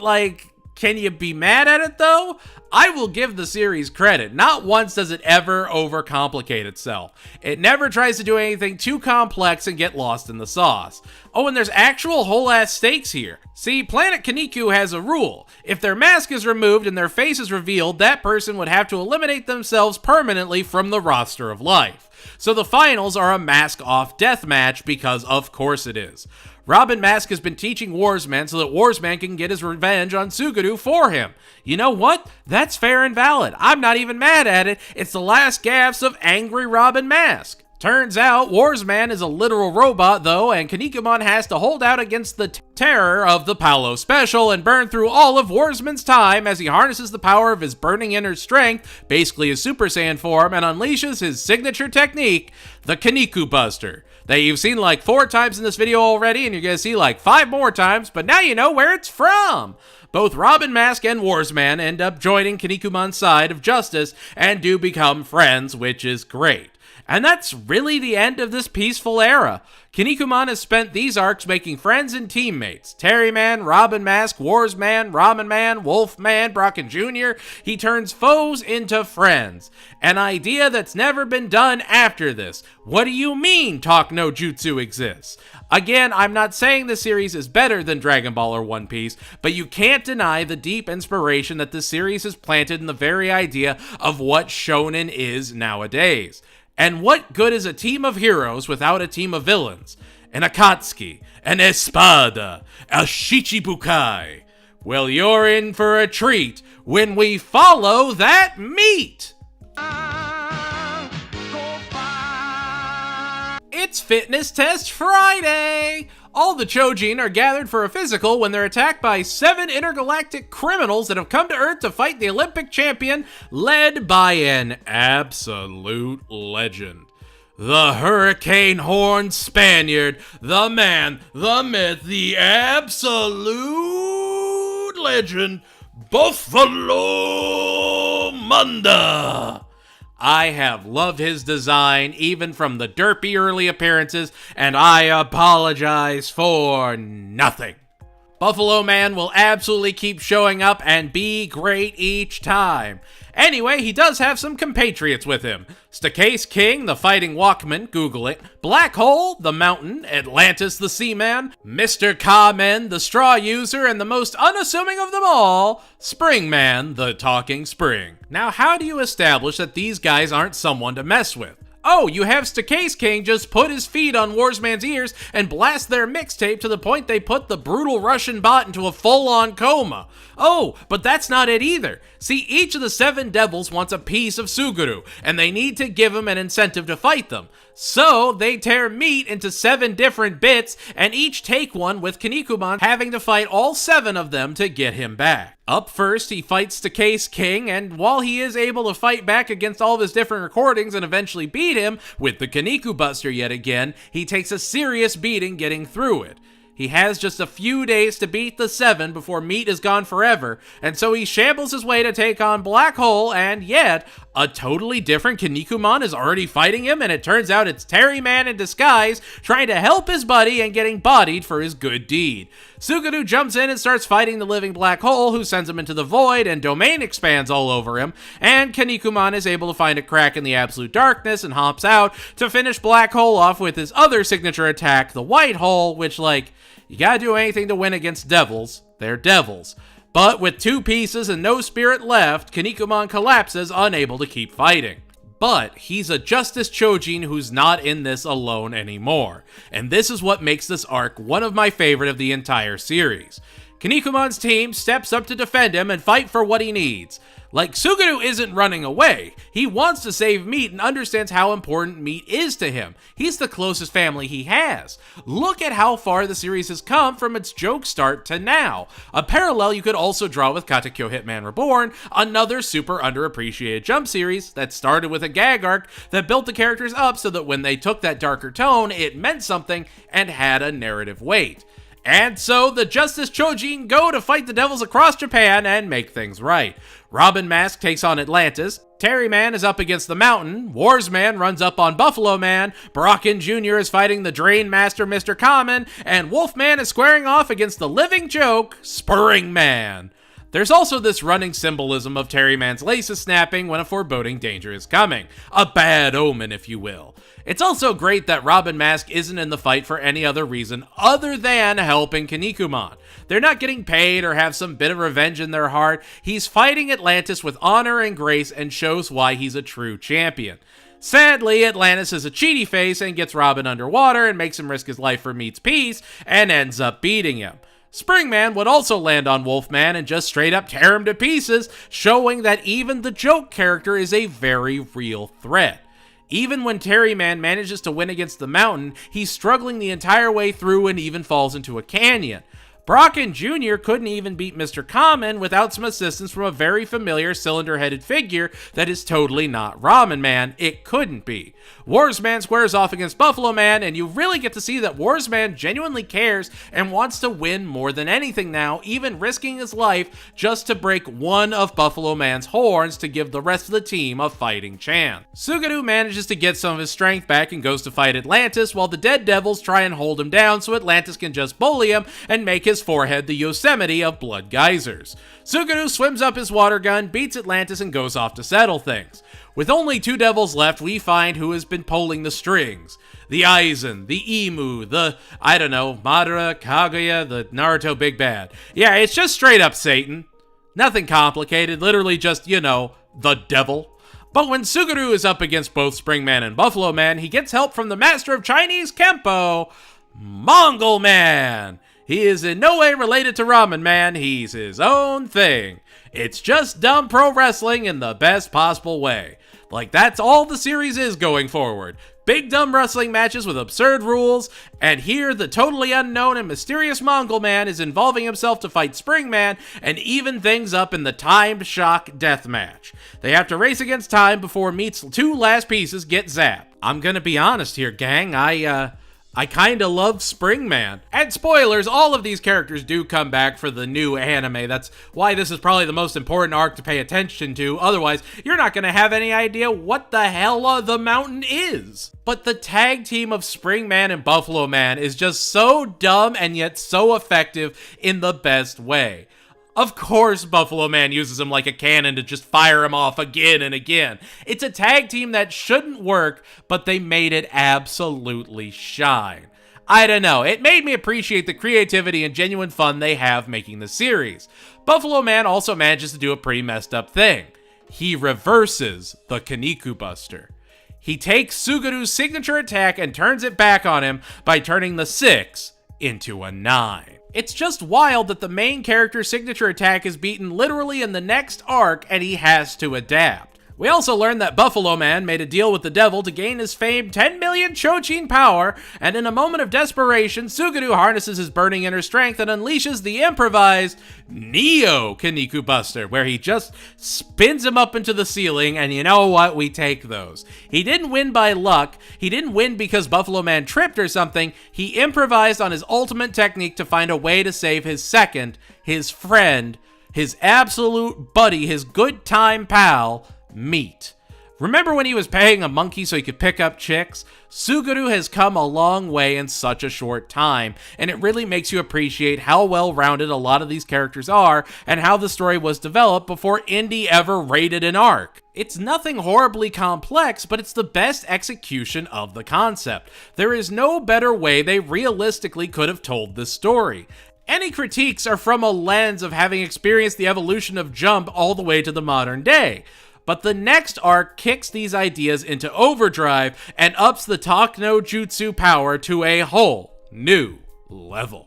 can you be mad at it though? I will give the series credit. Not once does it ever overcomplicate itself. It never tries to do anything too complex and get lost in the sauce. Oh, and there's actual whole-ass stakes here. See, Planet Kinniku has a rule. If their mask is removed and their face is revealed, that person would have to eliminate themselves permanently from the roster of life. So the finals are a mask-off deathmatch because of course it is. Robin Mask has been teaching Warsman so that Warsman can get his revenge on Suguru for him. You know what? That's fair and valid. I'm not even mad at it. It's the last gaffes of angry Robin Mask. Turns out, Warsman is a literal robot, though, and Kinnikuman has to hold out against the terror of the Paolo Special and burn through all of Warsman's time as he harnesses the power of his burning inner strength, basically his Super Saiyan form, and unleashes his signature technique, the Kinniku Buster, that you've seen 4 times in this video already, and you're gonna see 5 more times, but now you know where it's from! Both Robin Mask and Warsman end up joining Kinnikuman's side of justice and do become friends, which is great. And that's really the end of this peaceful era. Kinnikuman has spent these arcs making friends and teammates. Terryman, Robin Mask, Warsman, Ramen Man, Wolfman, Brocken Jr. He turns foes into friends. An idea that's never been done after this. What do you mean Talk No Jutsu exists? Again, I'm not saying the series is better than Dragon Ball or One Piece, but you can't deny the deep inspiration that this series has planted in the very idea of what shonen is nowadays. And what good is a team of heroes without a team of villains? An Akatsuki, an Espada, a Shichibukai. Well, you're in for a treat when we follow that meat! It's Fitness Test Friday! All the Chojin are gathered for a physical when they're attacked by 7 intergalactic criminals that have come to Earth to fight the Olympic champion, led by an absolute legend. The Hurricane Horn Spaniard, the man, the myth, the absolute legend, Buffalo Munda! I have loved his design, even from the derpy early appearances, and I apologize for nothing. Buffalo Man will absolutely keep showing up and be great each time. Anyway, he does have some compatriots with him. Stacase King, the Fighting Walkman, Google it. Black Hole, the Mountain. Atlantis, the Seaman. Mr. Kamen, the Straw User. And the most unassuming of them all, Spring Man, the Talking Spring. Now, how do you establish that these guys aren't someone to mess with? Oh, you have Stacase King just put his feet on Warsman's ears and blast their mixtape to the point they put the brutal Russian bot into a full-on coma. Oh, but that's not it either. See, each of the 7 devils wants a piece of Suguru, and they need to give him an incentive to fight them. So, they tear Meat into 7 different bits, and each take one with Kinnikuman having to fight all 7 of them to get him back. Up first, he fights Stacase King, and while he is able to fight back against all of his different recordings and eventually beat him with the Kinniku Buster yet again, he takes a serious beating getting through it. He has just a few days to beat the 7 before Meat is gone forever, and so he shambles his way to take on Black Hole, and yet, a totally different Kinnikuman is already fighting him, and it turns out it's Terryman in disguise, trying to help his buddy and getting bodied for his good deed. Suguru jumps in and starts fighting the living Black Hole, who sends him into the void, and domain expands all over him, and Kinnikuman is able to find a crack in the absolute darkness and hops out to finish Black Hole off with his other signature attack, the White Hole, which, you gotta do anything to win against devils. They're devils. But with 2 pieces and no spirit left, Kinnikuman collapses, unable to keep fighting. But he's a Justice Chojin who's not in this alone anymore. And this is what makes this arc one of my favorite of the entire series. Kinnikuman's team steps up to defend him and fight for what he needs. Suguru isn't running away. He wants to save Meat and understands how important Meat is to him. He's the closest family he has. Look at how far the series has come from its joke start to now. A parallel you could also draw with Katekyo Hitman Reborn, another super underappreciated Jump series that started with a gag arc that built the characters up so that when they took that darker tone, it meant something and had a narrative weight. And so the Justice Chojin go to fight the devils across Japan and make things right. Robin Mask takes on Atlantis, Terryman is up against the Mountain, Warsman runs up on Buffalo Man, Brocken Jr. is fighting the Drain Master Mr. Kamen, and Wolfman is squaring off against the living joke, Spurring Man. There's also this running symbolism of Terryman's laces snapping when a foreboding danger is coming. A bad omen, if you will. It's also great that Robin Mask isn't in the fight for any other reason other than helping Kinnikuman. They're not getting paid or have some bit of revenge in their heart. He's fighting Atlantis with honor and grace and shows why he's a true champion. Sadly, Atlantis is a cheaty face and gets Robin underwater and makes him risk his life for Meat's peace and ends up beating him. Springman would also land on Wolfman and just straight up tear him to pieces, showing that even the joke character is a very real threat. Even when Terryman manages to win against the Mountain, he's struggling the entire way through and even falls into a canyon. Brocken Jr. couldn't even beat Mr. Common without some assistance from a very familiar cylinder-headed figure that is totally not Ramen Man. It couldn't be. Warsman squares off against Buffalo Man, and you really get to see that Warsman genuinely cares and wants to win more than anything now, even risking his life just to break one of Buffalo Man's horns to give the rest of the team a fighting chance. Suguru manages to get some of his strength back and goes to fight Atlantis, while the Dead Devils try and hold him down so Atlantis can just bully him and make his forehead the Yosemite of blood geysers. Suguru swims up his water gun, beats Atlantis, and goes off to settle things. With only 2 devils left, we find who has been pulling the strings. The Aizen, the Emu, Madara, Kaguya, the Naruto Big Bad. Yeah, it's just straight up Satan. Nothing complicated, literally just, the devil. But when Suguru is up against both Springman and Buffalo Man, he gets help from the master of Chinese Kempo, Mongol Man. He is in no way related to Ramen Man, he's his own thing. It's just dumb pro wrestling in the best possible way. Like, that's all the series is going forward. Big dumb wrestling matches with absurd rules, and here the totally unknown and mysterious Mongol Man is involving himself to fight Springman and even things up in the timed shock death match. They have to race against time before Meat's 2 last pieces get zapped. I'm gonna be honest here, gang, I kinda love Springman. And spoilers, all of these characters do come back for the new anime. That's why this is probably the most important arc to pay attention to. Otherwise, you're not gonna have any idea what the hell the mountain is. But the tag team of Springman and Buffalo Man is just so dumb and yet so effective in the best way. Of course, Buffalo Man uses him like a cannon to just fire him off again and again. It's a tag team that shouldn't work, but they made it absolutely shine. I don't know, it made me appreciate the creativity and genuine fun they have making the series. Buffalo Man also manages to do a pretty messed up thing. He reverses the Kinniku Buster. He takes Suguru's signature attack and turns it back on him by turning the 6 into a 9. It's just wild that the main character's signature attack is beaten literally in the next arc and he has to adapt. We also learned that Buffalo Man made a deal with the devil to gain his famed 10 million Chojin power, and in a moment of desperation, Suguru harnesses his burning inner strength and unleashes the improvised Neo Kinniku Buster, where he just spins him up into the ceiling, and you know what? We take those. He didn't win by luck. He didn't win because Buffalo Man tripped or something. He improvised on his ultimate technique to find a way to save his second, his friend, his absolute buddy, his good time pal, Meat. Remember when he was paying a monkey so he could pick up chicks? Suguru has come a long way in such a short time, and it really makes you appreciate how well-rounded a lot of these characters are and how the story was developed before Indie ever rated an arc. It's nothing horribly complex, but it's the best execution of the concept. There is no better way they realistically could have told this story. Any critiques are from a lens of having experienced the evolution of Jump all the way to the modern day. But the next arc kicks these ideas into overdrive and ups the Talk No Jutsu power to a whole new level.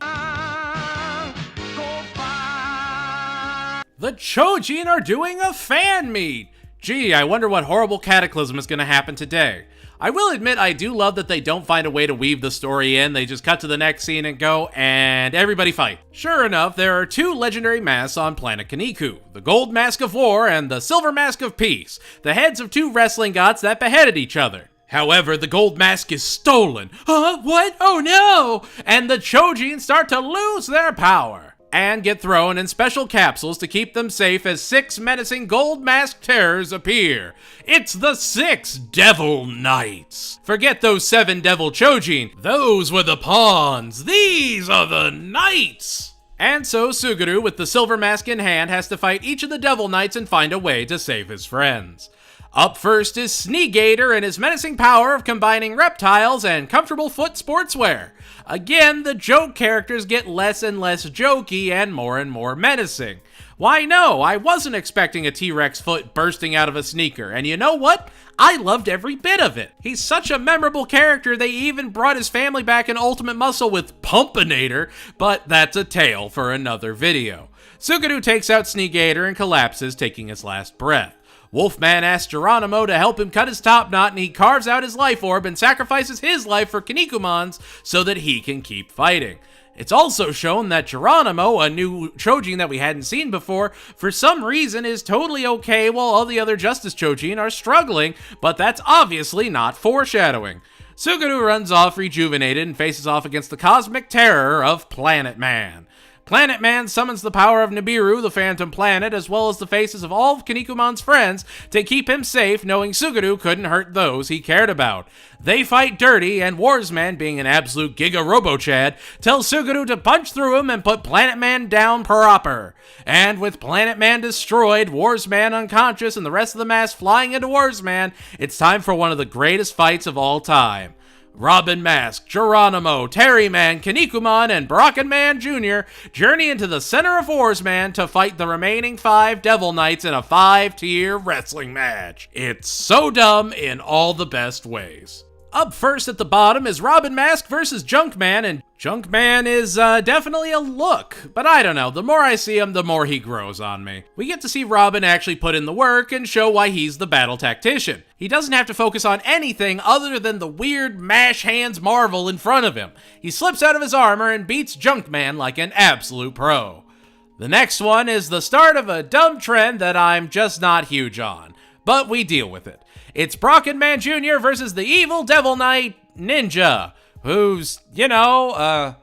The Chojin are doing a fan meet! Gee, I wonder what horrible cataclysm is going to happen today. I will admit I do love that they don't find a way to weave the story in. They just cut to the next scene and go, and everybody fight. Sure enough, there are 2 legendary masks on planet Kinniku, the Gold Mask of War and the Silver Mask of Peace, the heads of 2 wrestling gods that beheaded each other. However, the gold mask is stolen. Huh? What? Oh no! And the Chojin start to lose their power and get thrown in special capsules to keep them safe as 6 menacing gold mask terrors appear. It's the 6 Devil Knights. Forget those 7 Devil Chojin. Those were the pawns. These are the knights. And so Suguru, with the silver mask in hand, has to fight each of the Devil Knights and find a way to save his friends. Up first is Sneegator and his menacing power of combining reptiles and comfortable foot sportswear. Again, the joke characters get less and less jokey and more menacing. Why no, I wasn't expecting a T-Rex foot bursting out of a sneaker, and you know what? I loved every bit of it. He's such a memorable character, they even brought his family back in Ultimate Muscle with Pumpinator, but that's a tale for another video. Suguru takes out Sneegator and collapses, taking his last breath. Wolfman asks Geronimo to help him cut his top knot, and he carves out his life orb and sacrifices his life for Kinnikuman's so that he can keep fighting. It's also shown that Geronimo, a new Chojin that we hadn't seen before, for some reason is totally okay while all the other Justice Chojin are struggling, but that's obviously not foreshadowing. Suguru runs off rejuvenated and faces off against the cosmic terror of Planet Man. Planet Man summons the power of Nibiru, the Phantom Planet, as well as the faces of all of Kinnikuman's friends to keep him safe, knowing Suguru couldn't hurt those he cared about. They fight dirty, and Warsman, being an absolute Giga Robo-Chad, tells Suguru to punch through him and put Planet Man down proper. And with Planet Man destroyed, Warsman unconscious, and the rest of the mass flying into Warsman, it's time for one of the greatest fights of all time. Robin Mask, Geronimo, Terryman, Kinnikuman, and Brocken Man Jr. journey into the center of Warsman to fight the remaining 5 Devil Knights in a 5-tier wrestling match. It's so dumb in all the best ways. Up first at the bottom is Robin Mask versus Junkman, and Junkman is definitely a look, but I don't know, the more I see him, the more he grows on me. We get to see Robin actually put in the work and show why he's the battle tactician. He doesn't have to focus on anything other than the weird mash hands marvel in front of him. He slips out of his armor and beats Junkman like an absolute pro. The next one is the start of a dumb trend that I'm just not huge on, but we deal with it. It's Brocken Man Jr. versus the evil Devil Knight Ninja, who's, a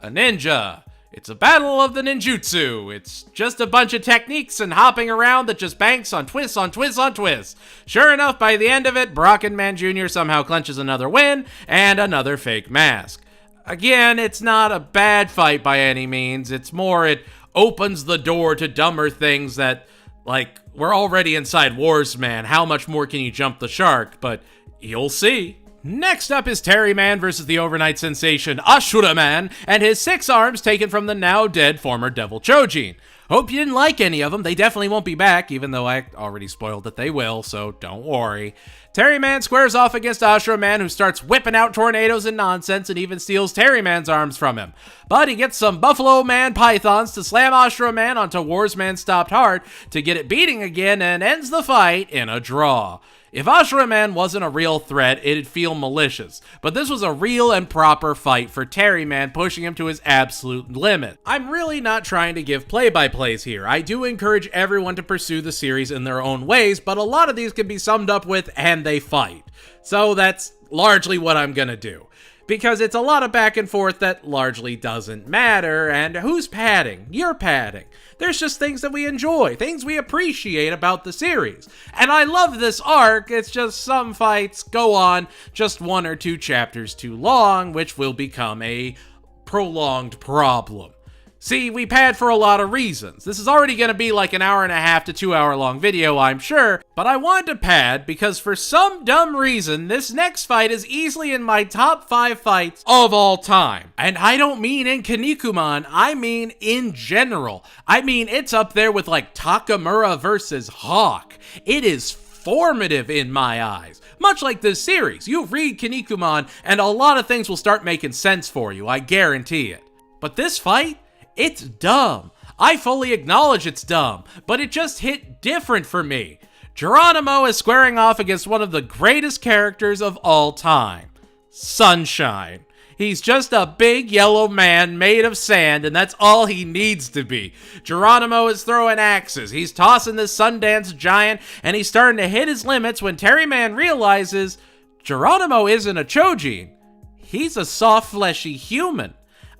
ninja. It's a battle of the ninjutsu. It's just a bunch of techniques and hopping around that just banks on twists on twists on twists. Sure enough, by the end of it, Brocken Man Jr. somehow clenches another win and another fake mask. Again, it's not a bad fight by any means. It's more it opens the door to dumber things that, like, we're already inside Warsman. How much more can you jump the shark? But you'll see. Next up is Terryman versus the overnight sensation Ashura Man and his 6 arms taken from the now dead former Devil Chojin. Hope you didn't like any of them. They definitely won't be back, even though I already spoiled that they will, so don't worry. Terryman squares off against Ashura Man, who starts whipping out tornadoes and nonsense and even steals Terryman's arms from him. But he gets some Buffalo Man pythons to slam Ashura Man onto Warsman's stopped heart to get it beating again and ends the fight in a draw. If Ashura Man wasn't a real threat, it'd feel malicious, but this was a real and proper fight for Terryman, pushing him to his absolute limit. I'm really not trying to give play-by-plays here. I do encourage everyone to pursue the series in their own ways, but a lot of these can be summed up with, and they fight. So that's largely what I'm gonna do. Because it's a lot of back and forth that largely doesn't matter, and who's padding? You're padding. There's just things that we enjoy, things we appreciate about the series. And I love this arc, it's just some fights go on just 1 or 2 chapters too long, which will become a prolonged problem. See, we pad for a lot of reasons. This is already going to be like an 1.5 to 2 hour long video, I'm sure, but I wanted to pad because for some dumb reason, this next fight is easily in my top 5 fights of all time. And I don't mean in Kinnikuman, I mean in general. I mean, it's up there with like Takamura versus Hawk. It is formative in my eyes. Much like this series, you read Kinnikuman and a lot of things will start making sense for you, I guarantee it. But this fight? It's dumb. I fully acknowledge it's dumb, but it just hit different for me. Geronimo is squaring off against one of the greatest characters of all time, Sunshine. He's just a big yellow man made of sand, and that's all he needs to be. Geronimo is throwing axes, he's tossing this Sundance giant, and he's starting to hit his limits when Terryman realizes Geronimo isn't a Chojin. He's a soft, fleshy human.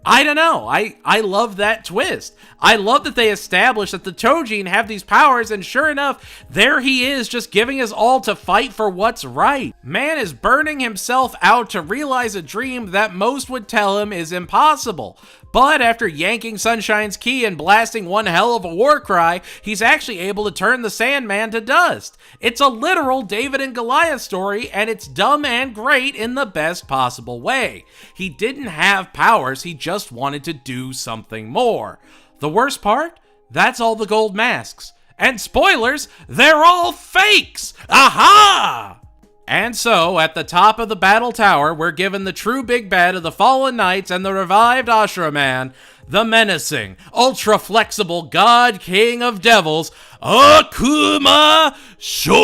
I don't know, I love that twist. I love that they established that the Chojin have these powers, and sure enough, there he is just giving his all to fight for what's right. Man is burning himself out to realize a dream that most would tell him is impossible. But after yanking Sunshine's key and blasting one hell of a war cry, he's actually able to turn the Sandman to dust. It's a literal David and Goliath story, and it's dumb and great in the best possible way. He didn't have powers, he just wanted to do something more. The worst part? That's all the gold masks. And spoilers, they're all fakes! Aha! And so, at the top of the battle tower, we're given the true big bad of the fallen knights and the revived Ashura Man, the menacing, ultra-flexible god king of devils, Akuma Shogun!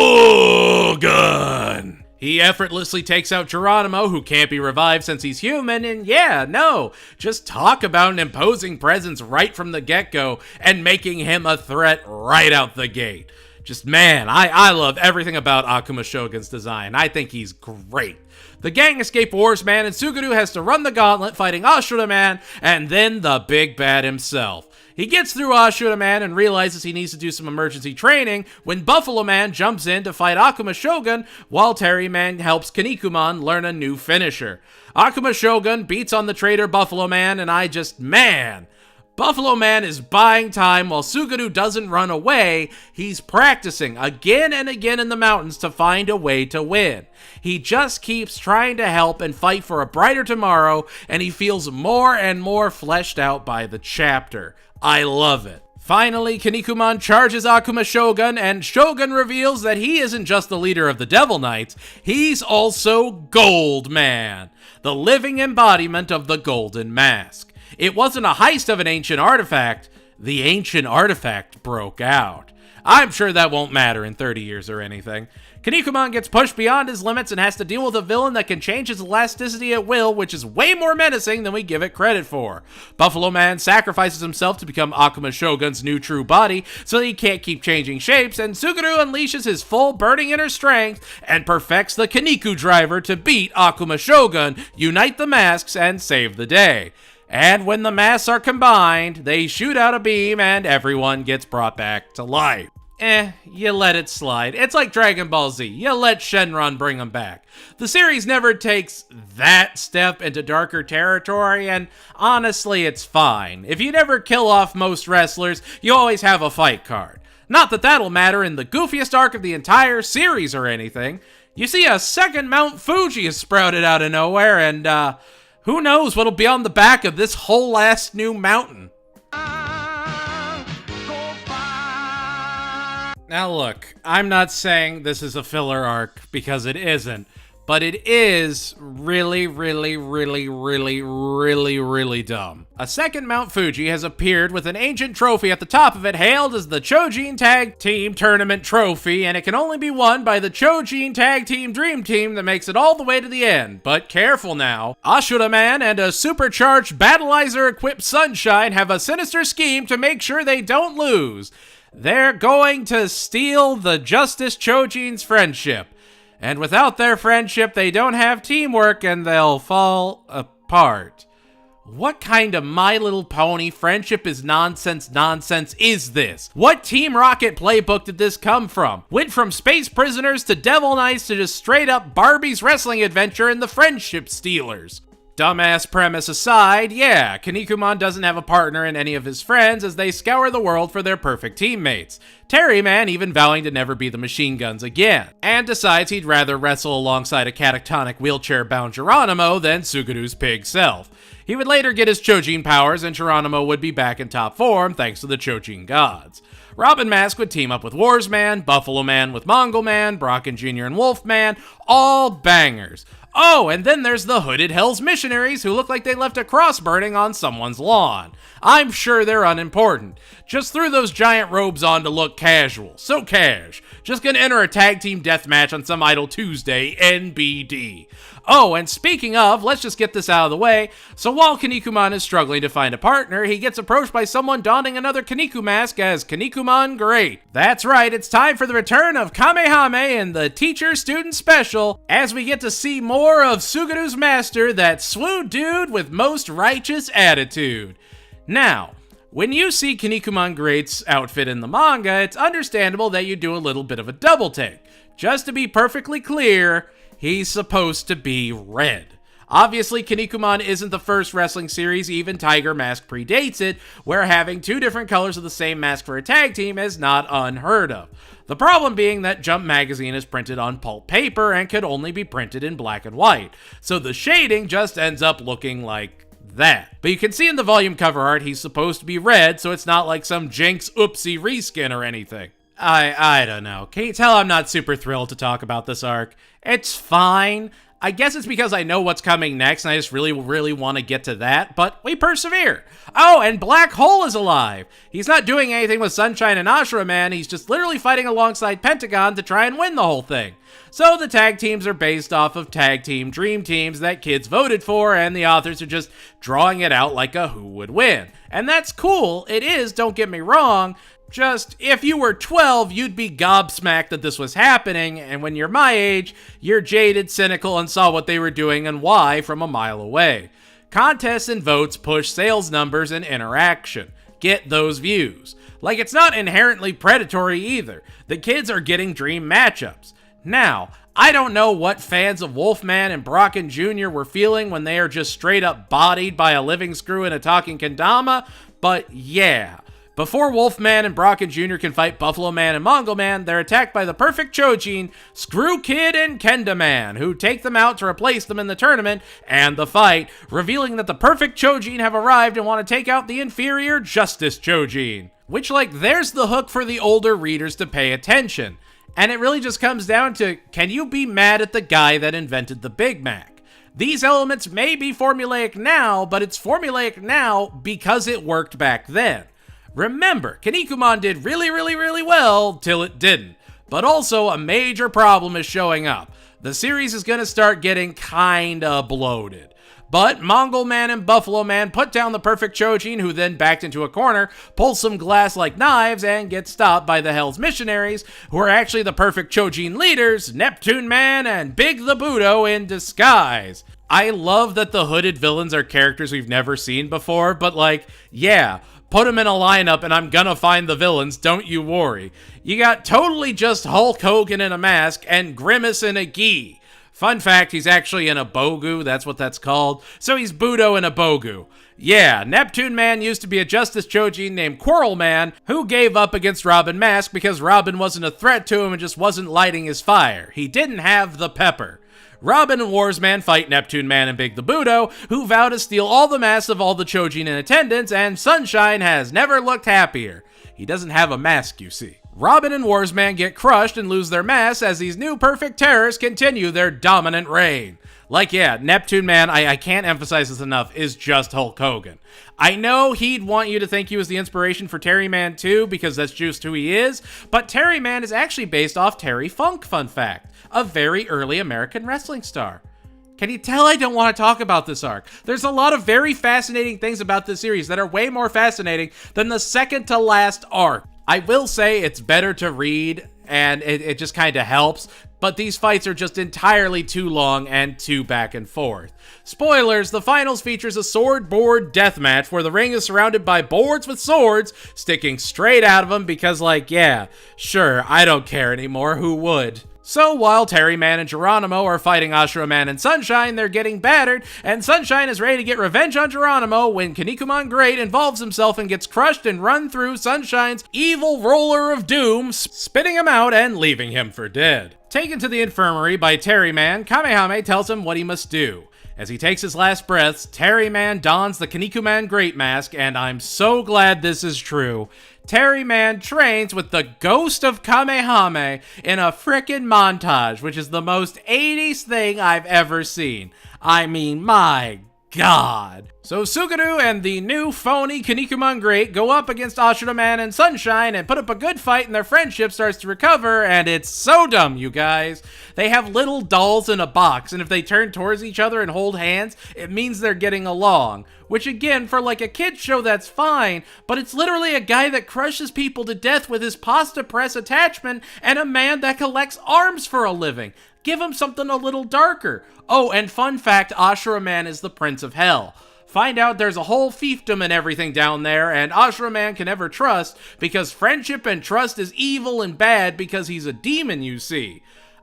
He effortlessly takes out Geronimo, who can't be revived since he's human, and yeah, no, just talk about an imposing presence right from the get-go and making him a threat right out the gate. Just, man, I love everything about Akuma Shogun's design. I think he's great. The gang escape Warsman, and Suguru has to run the gauntlet fighting Ashura Man, and then the big bad himself. He gets through Ashura Man and realizes he needs to do some emergency training when Buffalo Man jumps in to fight Akuma Shogun while Terry Man helps Kinnikuman learn a new finisher. Akuma Shogun beats on the traitor Buffalo Man, and man, Buffalo Man is buying time while Suguru doesn't run away. He's practicing again and again in the mountains to find a way to win. He just keeps trying to help and fight for a brighter tomorrow, and he feels more and more fleshed out by the chapter. I love it. Finally, Kinnikuman charges Akuma Shogun, and Shogun reveals that he isn't just the leader of the Devil Knights, he's also Gold Man, the living embodiment of the Golden Mask. It wasn't a heist of an ancient artifact, the ancient artifact broke out. I'm sure that won't matter in 30 years or anything. Kinnikuman gets pushed beyond his limits and has to deal with a villain that can change his elasticity at will, which is way more menacing than we give it credit for. Buffalo Man sacrifices himself to become Akuma Shogun's new true body, so that he can't keep changing shapes, and Suguru unleashes his full burning inner strength and perfects the Kinniku driver to beat Akuma Shogun, unite the masks, and save the day. And when the masks are combined, they shoot out a beam and everyone gets brought back to life. You let it slide. It's like Dragon Ball Z. You let Shenron bring them back. The series never takes that step into darker territory, and honestly, it's fine. If you never kill off most wrestlers, you always have a fight card. Not that that'll matter in the goofiest arc of the entire series or anything. You see a second Mount Fuji is sprouted out of nowhere, and who knows what'll be on the back of this whole last new mountain. Now look, I'm not saying this is a filler arc, because it isn't, but it is really, really, really, really, really, really dumb. A second Mount Fuji has appeared with an ancient trophy at the top of it, hailed as the Chojin Tag Team Tournament Trophy, and it can only be won by the Chojin Tag Team Dream Team that makes it all the way to the end. But careful now, Ashura Man and a supercharged Battleizer-equipped Sunshine have a sinister scheme to make sure they don't lose. They're going to steal the Justice Chojin's friendship. And without their friendship, they don't have teamwork and they'll fall apart. What kind of My Little Pony friendship is nonsense is this? What Team Rocket playbook did this come from? Went from space prisoners to Devil Knights to just straight up Barbie's wrestling adventure and the Friendship Stealers. Dumbass premise aside, yeah, Kinnikuman doesn't have a partner in any of his friends as they scour the world for their perfect teammates. Terry Man even vowing to never be the machine guns again, and decides he'd rather wrestle alongside a catatonic wheelchair-bound Geronimo than Suguru's pig self. He would later get his Chojin powers and Geronimo would be back in top form thanks to the Chojin gods. Robin Mask would team up with Warsman, Buffalo Man with Mongol Man, Brocken Jr. and Wolfman, all bangers. Oh, and then there's the Hooded Hells Missionaries who look like they left a cross burning on someone's lawn. I'm sure they're unimportant. Just threw those giant robes on to look casual. So cash. Just gonna enter a tag team deathmatch on some Idle Tuesday, NBD. Oh, and speaking of, let's just get this out of the way. So while Kinnikuman is struggling to find a partner, he gets approached by someone donning another Kinniku mask as Kinnikuman Great. That's right, it's time for the return of Kamehame in the Teacher-Student Special, as we get to see more of Suguru's master, that swoon dude with most righteous attitude. Now, when you see Kinnikuman Great's outfit in the manga, it's understandable that you do a little bit of a double take. Just to be perfectly clear, he's supposed to be red. Obviously, Kinnikuman isn't the first wrestling series, even Tiger Mask predates it, where having two different colors of the same mask for a tag team is not unheard of. The problem being that Jump magazine is printed on pulp paper and could only be printed in black and white, so the shading just ends up looking like that. But you can see in the volume cover art he's supposed to be red, so it's not like some Jinx oopsie reskin or anything. I don't know. Can you tell I'm not super thrilled to talk about this arc? It's fine. I guess it's because I know what's coming next and I just really want to get to that, but we persevere. Oh, and Black Hole is alive. He's not doing anything with Sunshine and Ashura Man, he's just literally fighting alongside Pentagon to try and win the whole thing. So the tag teams are based off of tag team dream teams that kids voted for, and the authors are just drawing it out like a who would win. And that's cool, it is, don't get me wrong. Just, if you were 12, you'd be gobsmacked that this was happening, and when you're my age, you're jaded, cynical, and saw what they were doing and why from a mile away. Contests and votes push sales numbers and interaction. Get those views. Like, it's not inherently predatory either. The kids are getting dream matchups. Now, I don't know what fans of Wolfman and Brocken Jr. were feeling when they are just straight up bodied by a living screw and a talking kendama, but yeah. Before Wolfman and Brocken Jr. can fight Buffalo Man and Mongol Man, they're attacked by the perfect Chojin, Screw Kid and Kenda Man, who take them out to replace them in the tournament and the fight, revealing that the perfect Chojin have arrived and want to take out the inferior Justice Chojin. Which, there's the hook for the older readers to pay attention. And it really just comes down to, can you be mad at the guy that invented the Big Mac? These elements may be formulaic now, but it's formulaic now because it worked back then. Remember, Kinnikuman did really well till it didn't. But also, a major problem is showing up. The series is gonna start getting kinda bloated. But Mongol Man and Buffalo Man put down the perfect Chojin, who then backed into a corner, pulls some glass like knives, and gets stopped by the Hell's Missionaries, who are actually the perfect Chojin leaders, Neptune Man and Big the Budo in disguise. I love that the hooded villains are characters we've never seen before, but yeah, put them in a lineup and I'm gonna find the villains, don't you worry. You got totally just Hulk Hogan in a mask and Grimace in a gi. Fun fact, he's actually in a bogu, that's what that's called. So he's Budo in a bogu. Yeah, Neptune Man used to be a Justice Chojin named Quarrel Man, who gave up against Robin Mask because Robin wasn't a threat to him and just wasn't lighting his fire. He didn't have the pepper. Robin and Warsman fight Neptune Man and Big the Budo, who vow to steal all the masks of all the Chojin in attendance, and Sunshine has never looked happier. He doesn't have a mask, you see. Robin and Warsman get crushed and lose their masks as these new perfect terrors continue their dominant reign. Neptune Man, I can't emphasize this enough, is just Hulk Hogan. I know he'd want you to think he was the inspiration for Terry Man too, because that's just who he is, but Terry Man is actually based off Terry Funk, fun fact, a very early American wrestling star. Can you tell I don't want to talk about this arc? There's a lot of very fascinating things about this series that are way more fascinating than the second to last arc. I will say it's better to read, and it just kind of helps, but these fights are just entirely too long and too back and forth. Spoilers, the finals features a sword board deathmatch where the ring is surrounded by boards with swords sticking straight out of them because yeah, sure, I don't care anymore, who would? So while Terry Man and Geronimo are fighting Ashura Man and Sunshine, they're getting battered, and Sunshine is ready to get revenge on Geronimo when Kinnikuman Great involves himself and gets crushed and run through Sunshine's evil roller of doom, spitting him out and leaving him for dead. Taken to the infirmary by Terry Man, Kamehame tells him what he must do. As he takes his last breaths, Terry Man dons the Kinnikuman Great mask, and I'm so glad this is true. Terry Man trains with the ghost of Kamehame in a frickin' montage, which is the most 80s thing I've ever seen. I mean, my God. So Suguru and the new phony Kinnikuman Great go up against Ashura Man and Sunshine and put up a good fight, and their friendship starts to recover, and it's so dumb, you guys. They have little dolls in a box, and if they turn towards each other and hold hands, it means they're getting along. Which again, for a kid's show, that's fine, but it's literally a guy that crushes people to death with his pasta press attachment and a man that collects arms for a living. Give him something a little darker. Oh, and fun fact, Ashura Man is the Prince of Hell. Find out there's a whole fiefdom and everything down there, and Ashura Man can never trust, because friendship and trust is evil and bad because he's a demon, you see.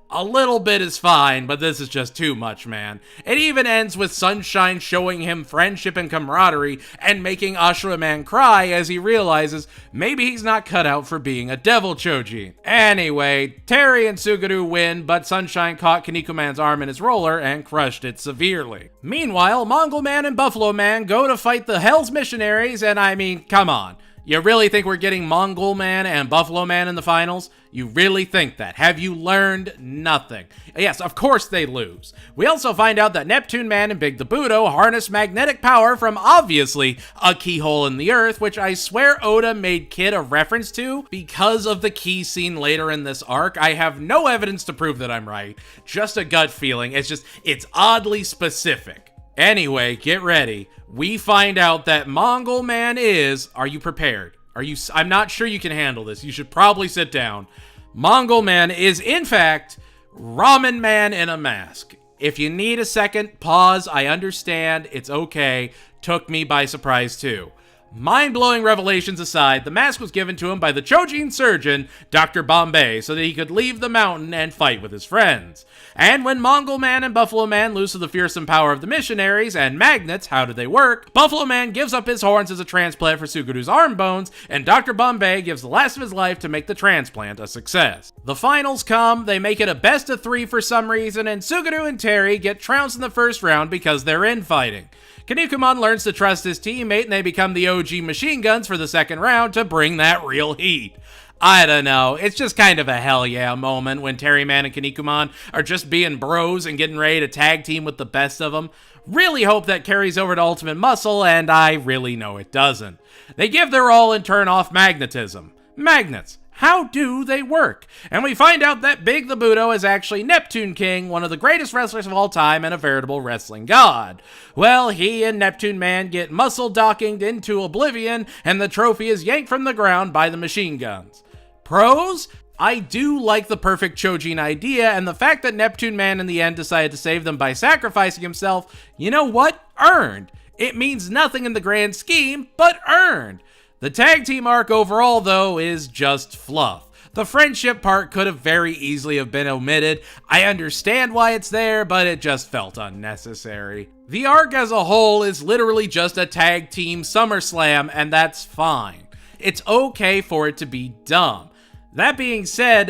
A little bit is fine, but this is just too much, man. It even ends with Sunshine showing him friendship and camaraderie and making Ashura Man cry as he realizes maybe he's not cut out for being a devil Chojin. Anyway, Terry and Suguru win, but Sunshine caught Kinnikuman's arm in his roller and crushed it severely. Meanwhile, Mongol Man and Buffalo Man go to fight the Hell's Missionaries, and I mean, come on. You really think we're getting Mongol Man and Buffalo Man in the finals? You really think that? Have you learned nothing? Yes, of course they lose. We also find out that Neptune Man and Big the Budo harness magnetic power from, obviously, a keyhole in the earth, which I swear Oda made Kid a reference to because of the key scene later in this arc. I have no evidence to prove that I'm right, just a gut feeling. It's oddly specific. Anyway, get ready. We find out that Mongol Man is... Are you prepared? I'm not sure you can handle this. You should probably sit down. Mongol Man is, in fact, Ramen Man in a mask. If you need a second, pause. I understand. It's okay. Took me by surprise, too. Mind-blowing revelations aside, the mask was given to him by the Chojin surgeon, Dr. Bombay, so that he could leave the mountain and fight with his friends. And when Mongol Man and Buffalo Man lose to the fearsome power of the missionaries and magnets, how do they work? Buffalo Man gives up his horns as a transplant for Suguru's arm bones, and Dr. Bombay gives the last of his life to make the transplant a success. The finals come, they make it a best of 3 for some reason, and Suguru and Terry get trounced in the first round because they're infighting. Kinnikuman learns to trust his teammate, and they become the OG machine guns for the second round to bring that real heat. I don't know, it's just kind of a hell yeah moment when Terry Man and Kinnikuman are just being bros and getting ready to tag team with the best of them. Really hope that carries over to Ultimate Muscle, and I really know it doesn't. They give their all and turn off magnetism. Magnets. How do they work? And we find out that Big the Budo is actually Neptune King, one of the greatest wrestlers of all time and a veritable wrestling god. Well, he and Neptune Man get muscle dockinged into oblivion, and the trophy is yanked from the ground by the machine guns. Pros? I do like the perfect Chojin idea, and the fact that Neptune Man in the end decided to save them by sacrificing himself, you know what? Earned. It means nothing in the grand scheme, but earned. The tag team arc overall, though, is just fluff. The friendship part could have very easily have been omitted. I understand why it's there, but it just felt unnecessary. The arc as a whole is literally just a tag team SummerSlam, and that's fine. It's okay for it to be dumb. That being said,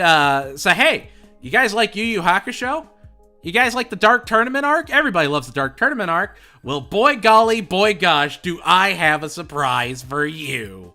so hey, you guys like Yu Yu Hakusho? You guys like the Dark Tournament arc? Everybody loves the Dark Tournament arc. Well, boy golly, boy gosh, do I have a surprise for you.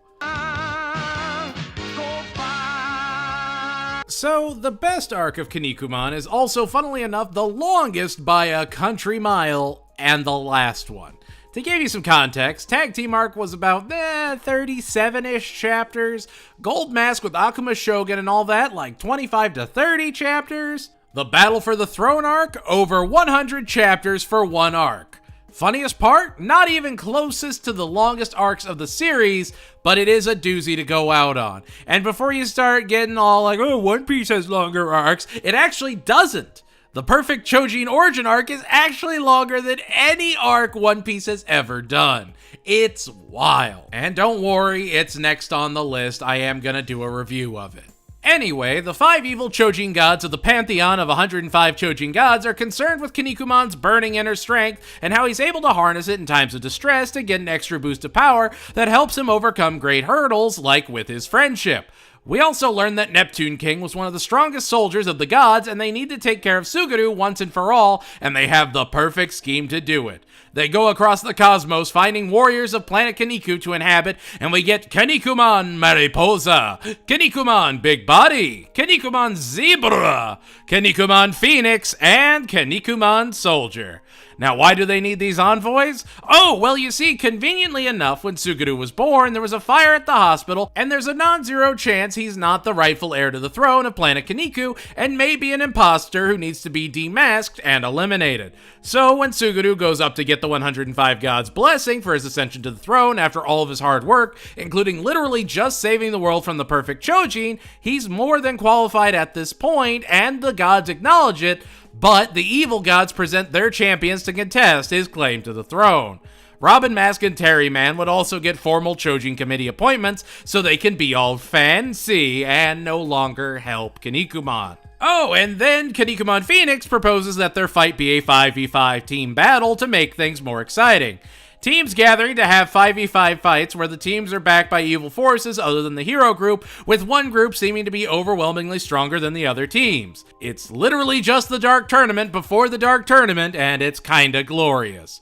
So, the best arc of Kinnikuman is also, funnily enough, the longest by a country mile, and the last one. To give you some context, Tag Team Arc was about 37-ish chapters, Gold Mask with Akuma Shogun and all that, like 25 to 30 chapters. The Battle for the Throne arc, over 100 chapters for one arc. Funniest part? Not even closest to the longest arcs of the series, but it is a doozy to go out on. And before you start getting all like, oh, One Piece has longer arcs, it actually doesn't. The Perfect Chojin Origin arc is actually longer than any arc One Piece has ever done. It's wild. And don't worry, it's next on the list. I am gonna do a review of it. Anyway, the 5 evil Chojin gods of the pantheon of 105 Chojin gods are concerned with Kinnikuman's burning inner strength and how he's able to harness it in times of distress to get an extra boost of power that helps him overcome great hurdles, like with his friendship. We also learned that Neptune King was one of the strongest soldiers of the gods, and they need to take care of Suguru once and for all, and they have the perfect scheme to do it. They go across the cosmos, finding warriors of planet Kinniku to inhabit, and we get Kinnikuman Mariposa, Kinnikuman Big Body, Kinnikuman Zebra, Kinnikuman Phoenix, and Kinnikuman Soldier. Now, why do they need these envoys? Oh, well, you see, conveniently enough, when Suguru was born, there was a fire at the hospital, and there's a non-zero chance he's not the rightful heir to the throne of planet Kinniku, and may be an imposter who needs to be demasked and eliminated. So, when Suguru goes up to get the 105 gods' blessing for his ascension to the throne after all of his hard work, including literally just saving the world from the perfect Chojin, he's more than qualified at this point, and the gods acknowledge it, but the evil gods present their champions to contest his claim to the throne. Robin Mask and Terry Man would also get formal Chojin committee appointments so they can be all fancy and no longer help Kinnikuman. Oh, and then Kinnikuman Phoenix proposes that their fight be a 5v5 team battle to make things more exciting. Teams gathering to have 5v5 fights where the teams are backed by evil forces other than the hero group, with one group seeming to be overwhelmingly stronger than the other teams. It's literally just the Dark Tournament before the Dark Tournament, and it's kinda glorious.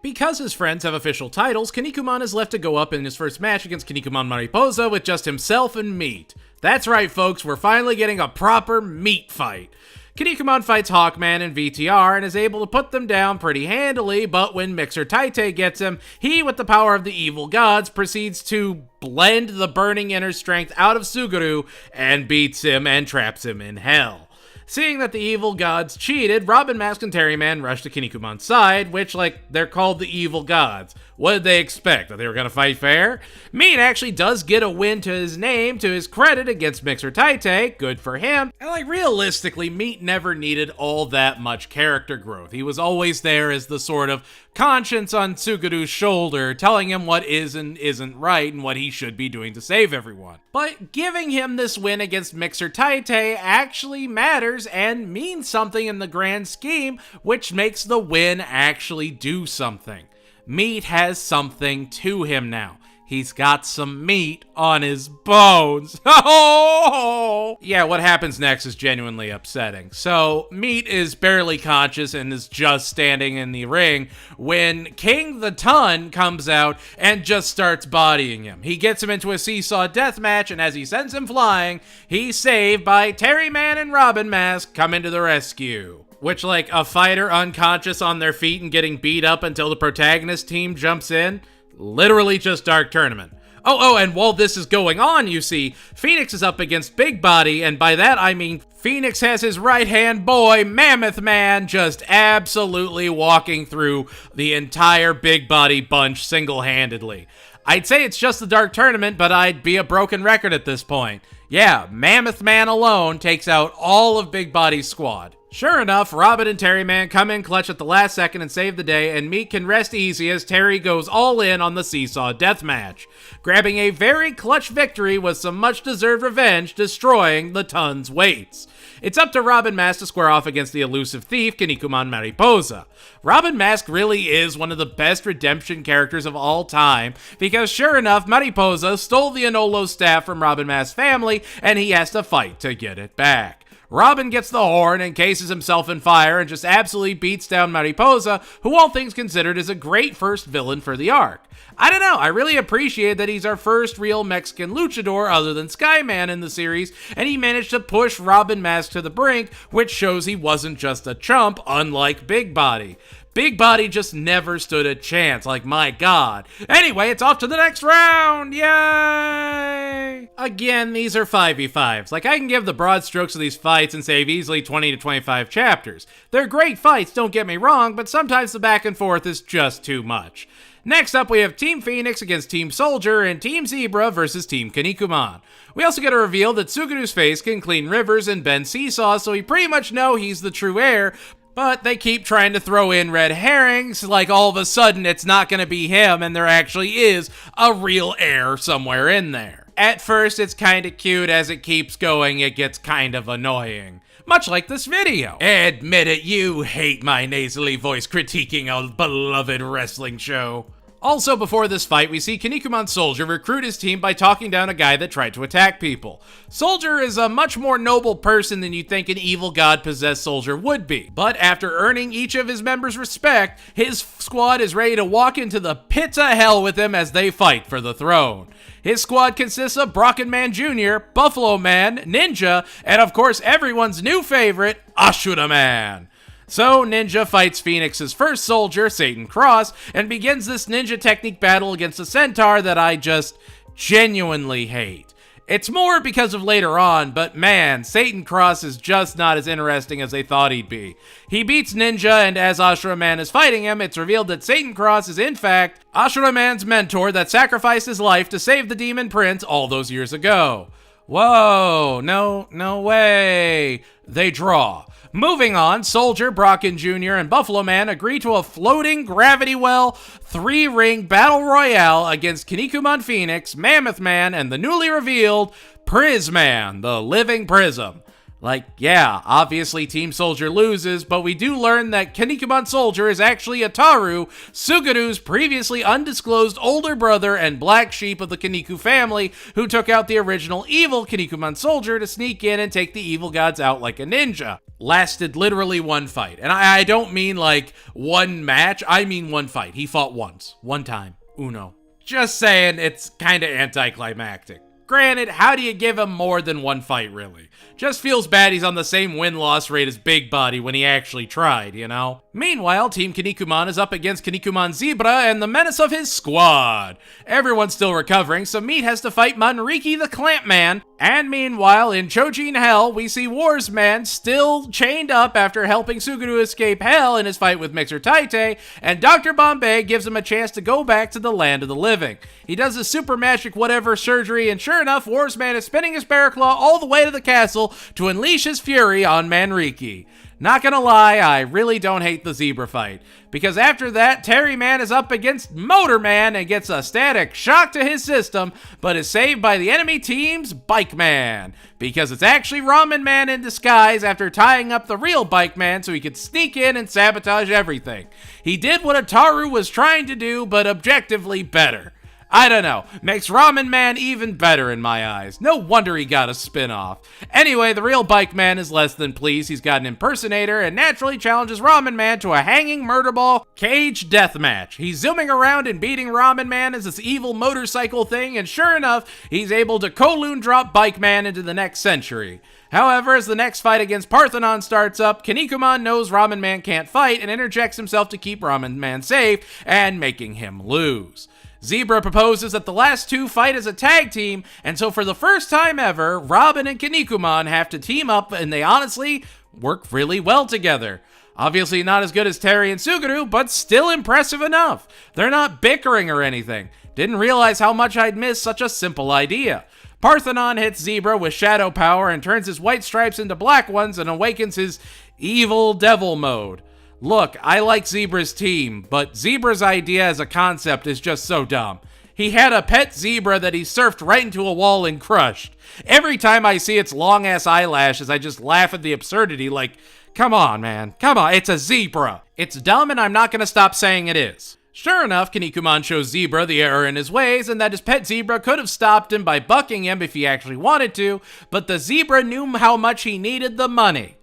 Because his friends have official titles, Kinnikuman is left to go up in his first match against Kinnikuman Mariposa with just himself and Meat. That's right, folks, we're finally getting a proper Meat fight. Kinnikuman fights Hawkman and VTR and is able to put them down pretty handily, but when Mixer Taite gets him, he, with the power of the evil gods, proceeds to blend the burning inner strength out of Suguru and beats him and traps him in hell. Seeing that the evil gods cheated, Robin, Mask, and Terryman rush to Kinnikuman's side, which, they're called the evil gods. What did they expect? That they were gonna fight fair? Meat actually does get a win to his name, to his credit, against Mixer Taite. Good for him. And, realistically, Meat never needed all that much character growth. He was always there as the sort of conscience on Suguru's shoulder, telling him what is and isn't right and what he should be doing to save everyone. But giving him this win against Mixer Taite actually matters and means something in the grand scheme, which makes the win actually do something. Meat has something to him now. He's got some meat on his bones. Oh! Yeah, what happens next is genuinely upsetting. So, Meat is barely conscious and is just standing in the ring when King the Ton comes out and just starts bodying him. He gets him into a seesaw death match, and as he sends him flying, he's saved by Terryman and Robin Mask coming to the rescue. Which, a fighter unconscious on their feet and getting beat up until the protagonist team jumps in? Literally just Dark Tournament. Oh, and while this is going on, you see, Phoenix is up against Big Body, and by that I mean Phoenix has his right-hand boy, Mammoth Man, just absolutely walking through the entire Big Body bunch single-handedly. I'd say it's just the Dark Tournament, but I'd be a broken record at this point. Yeah, Mammoth Man alone takes out all of Big Body's squad. Sure enough, Robin and Terryman come in clutch at the last second and save the day, and Meat can rest easy as Terry goes all in on the seesaw deathmatch, grabbing a very clutch victory with some much-deserved revenge, destroying the Ton's weights. It's up to Robin Mask to square off against the elusive thief, Kinnikuman Mariposa. Robin Mask really is one of the best redemption characters of all time, because sure enough, Mariposa stole the Enolo staff from Robin Mask's family, and he has to fight to get it back. Robin gets the horn, encases himself in fire, and just absolutely beats down Mariposa, who all things considered is a great first villain for the arc. I don't know, I really appreciate that he's our first real Mexican luchador other than Skyman in the series, and he managed to push Robin Mask to the brink, which shows he wasn't just a chump, unlike Big Body. Big Body just never stood a chance, my god. Anyway, it's off to the next round! Yay! Again, these are 5v5s. I can give the broad strokes of these fights and save easily 20 to 25 chapters. They're great fights, don't get me wrong, but sometimes the back and forth is just too much. Next up, we have Team Phoenix against Team Soldier and Team Zebra versus Team Kinnikuman. We also get a reveal that Suguru's face can clean rivers and bend seesaws, so we pretty much know he's the true heir, but they keep trying to throw in red herrings, all of a sudden it's not going to be him and there actually is a real heir somewhere in there. At first it's kinda cute, as it keeps going it gets kind of annoying. Much like this video. Admit it, you hate my nasally voice critiquing a beloved wrestling show. Also, before this fight, we see Kinnikuman Soldier recruit his team by talking down a guy that tried to attack people. Soldier is a much more noble person than you'd think an evil god-possessed soldier would be. But after earning each of his members' respect, his squad is ready to walk into the pits of hell with him as they fight for the throne. His squad consists of Brocken Man Jr., Buffalo Man, Ninja, and of course everyone's new favorite, Ashura Man. So, Ninja fights Phoenix's first soldier, Satan Cross, and begins this ninja technique battle against a centaur that I just genuinely hate. It's more because of later on, but man, Satan Cross is just not as interesting as they thought he'd be. He beats Ninja, and as Ashura Man is fighting him, it's revealed that Satan Cross is in fact Ashura Man's mentor that sacrificed his life to save the Demon Prince all those years ago. Whoa, no way. They draw. Moving on, Soldier, Brocken Jr., and Buffalo Man agree to a floating gravity well 3-ring battle royale against Kinnikuman Phoenix, Mammoth Man, and the newly revealed Prisman, the living prism. Like, yeah, obviously Team Soldier loses, but we do learn that Kinnikuman Soldier is actually Ataru, Sugaru's previously undisclosed older brother and black sheep of the Kinniku family, who took out the original evil Kinnikuman Soldier to sneak in and take the evil gods out like a ninja. Lasted literally one fight. And I don't mean like one match, I mean one fight. He fought once. One time. Uno. Just saying, it's kinda anticlimactic. Granted, how do you give him more than one fight, really? Just feels bad he's on the same win-loss rate as Big Body when he actually tried, you know? Meanwhile, Team Kinnikuman is up against Kinnikuman Zebra and the menace of his squad. Everyone's still recovering, so Meat has to fight Manriki the Clamp Man. And meanwhile, in Chojin Hell, we see Warsman still chained up after helping Sugaru escape hell in his fight with Mixer Taite, and Dr. Bombay gives him a chance to go back to the land of the living. He does a super magic whatever surgery, and sure enough, Warsman is spinning his bear claw all the way to the castle to unleash his fury on Manriki. Not gonna lie, I really don't hate the zebra fight, because after that, Terry Man is up against Motor Man and gets a static shock to his system, but is saved by the enemy team's Bike Man, because it's actually Ramen Man in disguise after tying up the real Bike Man so he could sneak in and sabotage everything. He did what Ataru was trying to do, but objectively better. I don't know, makes Ramen Man even better in my eyes. No wonder he got a spin-off. Anyway, the real Bike Man is less than pleased. He's got an impersonator and naturally challenges Ramen Man to a hanging murder ball cage deathmatch. He's zooming around and beating Ramen Man as this evil motorcycle thing, and sure enough, he's able to Kowloon drop Bike Man into the next century. However, as the next fight against Parthenon starts up, Kinnikuman knows Ramen Man can't fight and interjects himself to keep Ramen Man safe and making him lose. Zebra proposes that the last two fight as a tag team, and so for the first time ever, Robin and Kinnikuman have to team up, and they honestly work really well together. Obviously not as good as Terry and Sugaru, but still impressive enough. They're not bickering or anything. Didn't realize how much I'd missed such a simple idea. Parthenon hits Zebra with shadow power and turns his white stripes into black ones and awakens his evil devil mode. Look, I like Zebra's team, but Zebra's idea as a concept is just so dumb. He had a pet zebra that he surfed right into a wall and crushed. Every time I see its long-ass eyelashes, I just laugh at the absurdity, like, come on, man, come on, it's a zebra. It's dumb and I'm not gonna stop saying it is. Sure enough, Kinnikuman shows Zebra the error in his ways and that his pet zebra could have stopped him by bucking him if he actually wanted to, but the zebra knew how much he needed the money.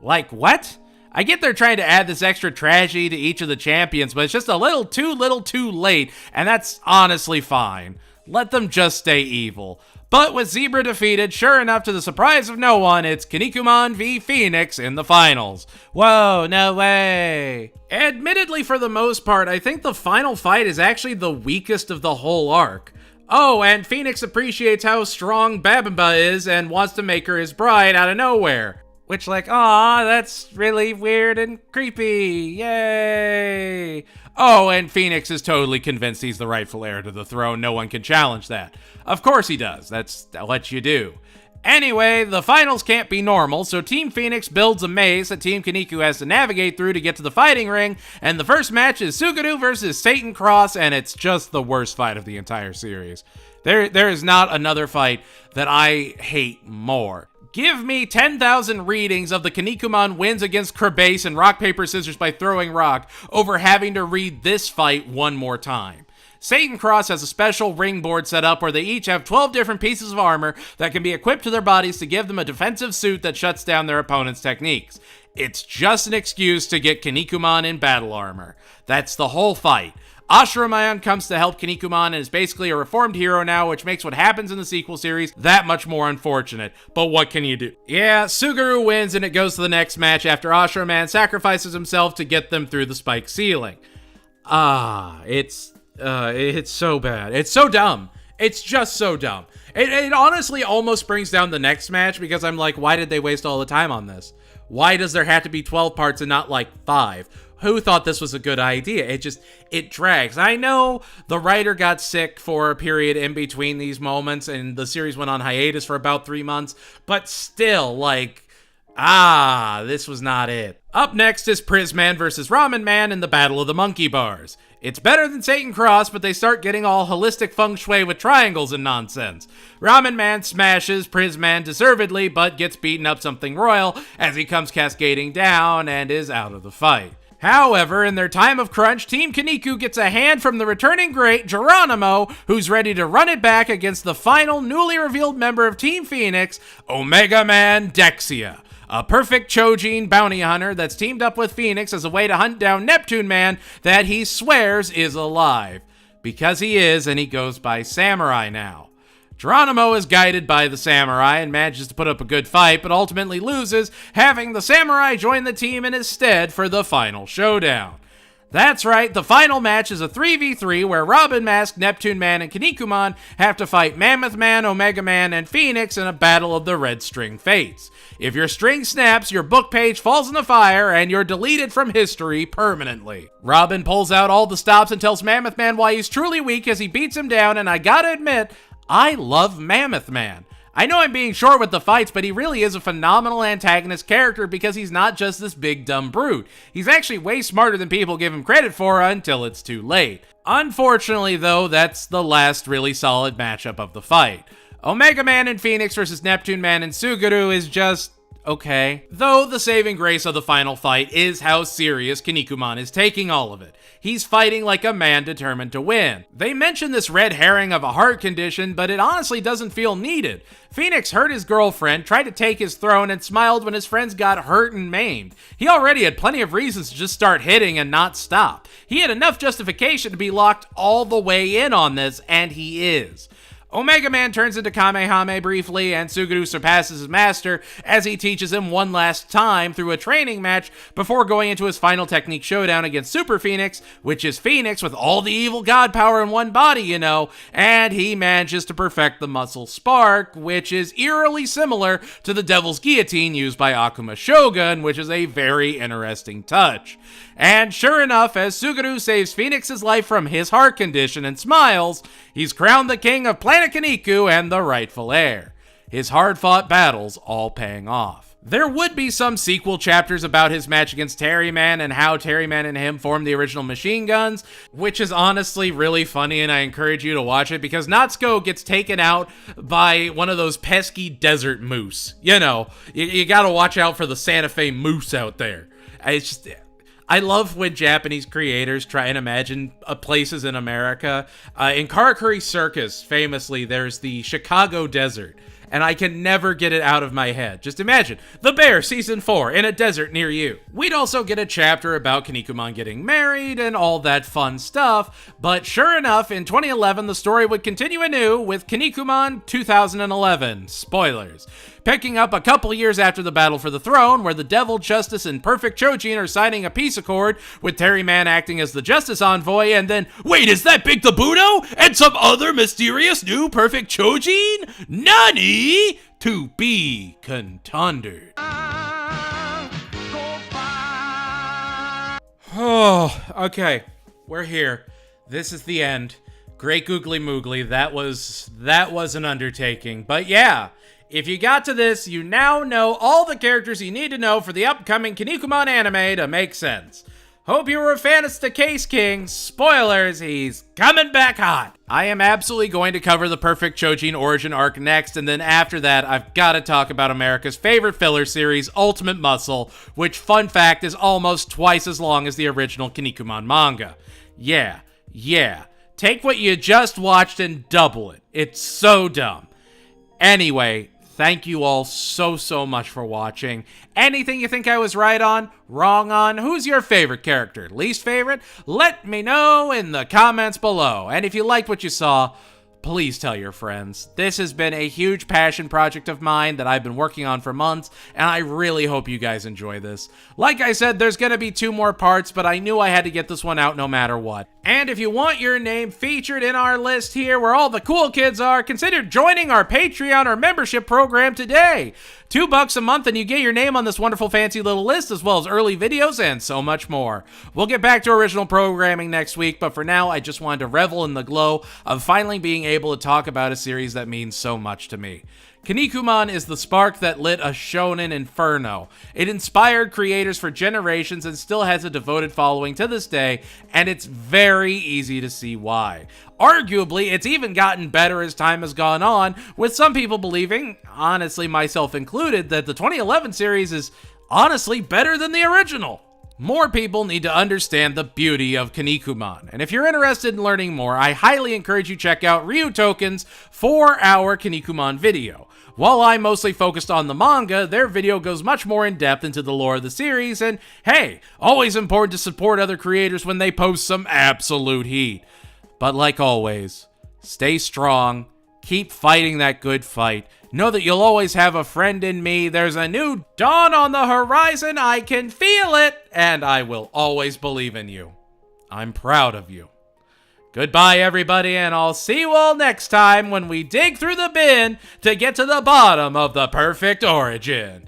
Like, what? I get they're trying to add this extra tragedy to each of the champions, but it's just a little too late, and that's honestly fine. Let them just stay evil. But with Zebra defeated, sure enough, to the surprise of no one, it's Kinnikuman v Phoenix in the finals. Whoa, no way. Admittedly, for the most part, I think the final fight is actually the weakest of the whole arc. Oh, and Phoenix appreciates how strong Babamba is and wants to make her his bride out of nowhere. Which, like, aw, that's really weird and creepy. Yay! Oh, and Phoenix is totally convinced he's the rightful heir to the throne. No one can challenge that. Of course he does. That's what you do. Anyway, the finals can't be normal, so Team Phoenix builds a maze that Team Kinniku has to navigate through to get to the fighting ring, and the first match is Sugaru versus Satan Cross, and it's just the worst fight of the entire series. There is not another fight that I hate more. Give me 10,000 readings of the Kinnikuman wins against Krabase and rock, paper, scissors by throwing rock over having to read this fight one more time. Satan Cross has a special ring board set up where they each have 12 different pieces of armor that can be equipped to their bodies to give them a defensive suit that shuts down their opponent's techniques. It's just an excuse to get Kinnikuman in battle armor. That's the whole fight. Ashura-man comes to help Kinnikuman and is basically a reformed hero now, which makes what happens in the sequel series that much more unfortunate. But what can you do? Yeah, Sugaru wins and it goes to the next match after Ashura-man sacrifices himself to get them through the spike ceiling. It's so bad. It's so dumb. It's just so dumb. It honestly almost brings down the next match because I'm like, why did they waste all the time on this? Why does there have to be 12 parts and not like 5? Who thought this was a good idea? It drags. I know the writer got sick for a period in between these moments and the series went on hiatus for about 3 months, but still, like, Ah, this was not it. Up next is Prisman vs. Ramen Man in the Battle of the Monkey Bars. It's better than Satan Cross, but they start getting all holistic feng shui with triangles and nonsense. Ramen Man smashes Prisman deservedly, but gets beaten up something royal as he comes cascading down and is out of the fight. However, in their time of crunch, Team Kinniku gets a hand from the returning great Geronimo, who's ready to run it back against the final newly revealed member of Team Phoenix, Omega Man Dexia, a perfect Chojin bounty hunter that's teamed up with Phoenix as a way to hunt down Neptune Man that he swears is alive. Because he is, and he goes by Samurai now. Geronimo is guided by the Samurai and manages to put up a good fight, but ultimately loses, having the Samurai join the team in his stead for the final showdown. That's right, the final match is a 3v3 where Robin Mask, Neptune Man, and Kinnikuman have to fight Mammoth Man, Omega Man, and Phoenix in a battle of the Red String Fates. If your string snaps, your book page falls in the fire, and you're deleted from history permanently. Robin pulls out all the stops and tells Mammoth Man why he's truly weak as he beats him down, and I gotta admit, I love Mammoth Man. I know I'm being short with the fights, but he really is a phenomenal antagonist character because he's not just this big dumb brute. He's actually way smarter than people give him credit for until it's too late. Unfortunately though, that's the last really solid matchup of the fight. Omega Man and Phoenix versus Neptune Man and Suguru is just okay. Though the saving grace of the final fight is how serious Kinnikuman is taking all of it. He's fighting like a man determined to win. They mention this red herring of a heart condition, but it honestly doesn't feel needed. Phoenix hurt his girlfriend, tried to take his throne, and smiled when his friends got hurt and maimed. He already had plenty of reasons to just start hitting and not stop. He had enough justification to be locked all the way in on this, and he is. Omega Man turns into Kamehame briefly, and Suguru surpasses his master as he teaches him one last time through a training match before going into his final technique showdown against Super Phoenix, which is Phoenix with all the evil god power in one body, you know, and he manages to perfect the muscle spark, which is eerily similar to the Devil's Guillotine used by Akuma Shogun, which is a very interesting touch. And sure enough, as Suguru saves Phoenix's life from his heart condition and smiles, he's crowned the king of Planet Kinniku and the rightful heir. His hard-fought battles all paying off. There would be some sequel chapters about his match against Terryman and how Terryman and him formed the original machine guns, which is honestly really funny, and I encourage you to watch it because Natsuko gets taken out by one of those pesky desert moose. You know, you gotta watch out for the Santa Fe moose out there. It's just... I love when Japanese creators try and imagine places in America. In Karakuri Circus, famously, there's the Chicago desert, and I can never get it out of my head. Just imagine, The Bear Season 4 in a desert near you. We'd also get a chapter about Kinnikuman getting married and all that fun stuff, but sure enough, in 2011, the story would continue anew with Kinnikuman 2011. Spoilers. Picking up a couple years after the battle for the throne, where the Devil, Justice, and Perfect Chojin are signing a peace accord, with Terryman acting as the Justice Envoy, and then, wait, is that Big the Budo? And some other mysterious new Perfect Chojin? Nani? To be continued. Oh, okay. We're here. This is the end. Great googly moogly. That was an undertaking. But yeah. If you got to this, you now know all the characters you need to know for the upcoming Kinnikuman anime to make sense. Hope you were a fan of Case King. Spoilers, he's coming back hot. I am absolutely going to cover the Perfect Chojin origin arc next, and then after that, I've got to talk about America's favorite filler series, Ultimate Muscle, which, fun fact, is almost twice as long as the original Kinnikuman manga. Yeah. Take what you just watched and double it. It's so dumb. Anyway, thank you all so much for watching. Anything you think I was right on, wrong on? Who's your favorite character? Least favorite? Let me know in the comments below. And if you liked what you saw, please tell your friends. This has been a huge passion project of mine that I've been working on for months, and I really hope you guys enjoy this. Like I said, there's gonna be 2 more parts, but I knew I had to get this one out no matter what. And if you want your name featured in our list here where all the cool kids are, consider joining our Patreon or membership program today. $2 a month and you get your name on this wonderful fancy little list, as well as early videos and so much more. We'll get back to original programming next week, but for now, I just wanted to revel in the glow of finally being able to talk about a series that means so much to me. Kinnikuman is the spark that lit a shonen inferno. It inspired creators for generations and still has a devoted following to this day, and it's very easy to see why. Arguably, it's even gotten better as time has gone on, with some people believing, honestly myself included, that the 2011 series is honestly better than the original. More people need to understand the beauty of Kinnikuman, and if you're interested in learning more, I highly encourage you check out Ryu Token's 4-hour Kinnikuman video. While I'm mostly focused on the manga, their video goes much more in depth into the lore of the series, and hey, always important to support other creators when they post some absolute heat. But like always, stay strong, keep fighting that good fight, know that you'll always have a friend in me, there's a new dawn on the horizon, I can feel it, and I will always believe in you. I'm proud of you. Goodbye, everybody, and I'll see you all next time when we dig through the bin to get to the bottom of the perfect origin.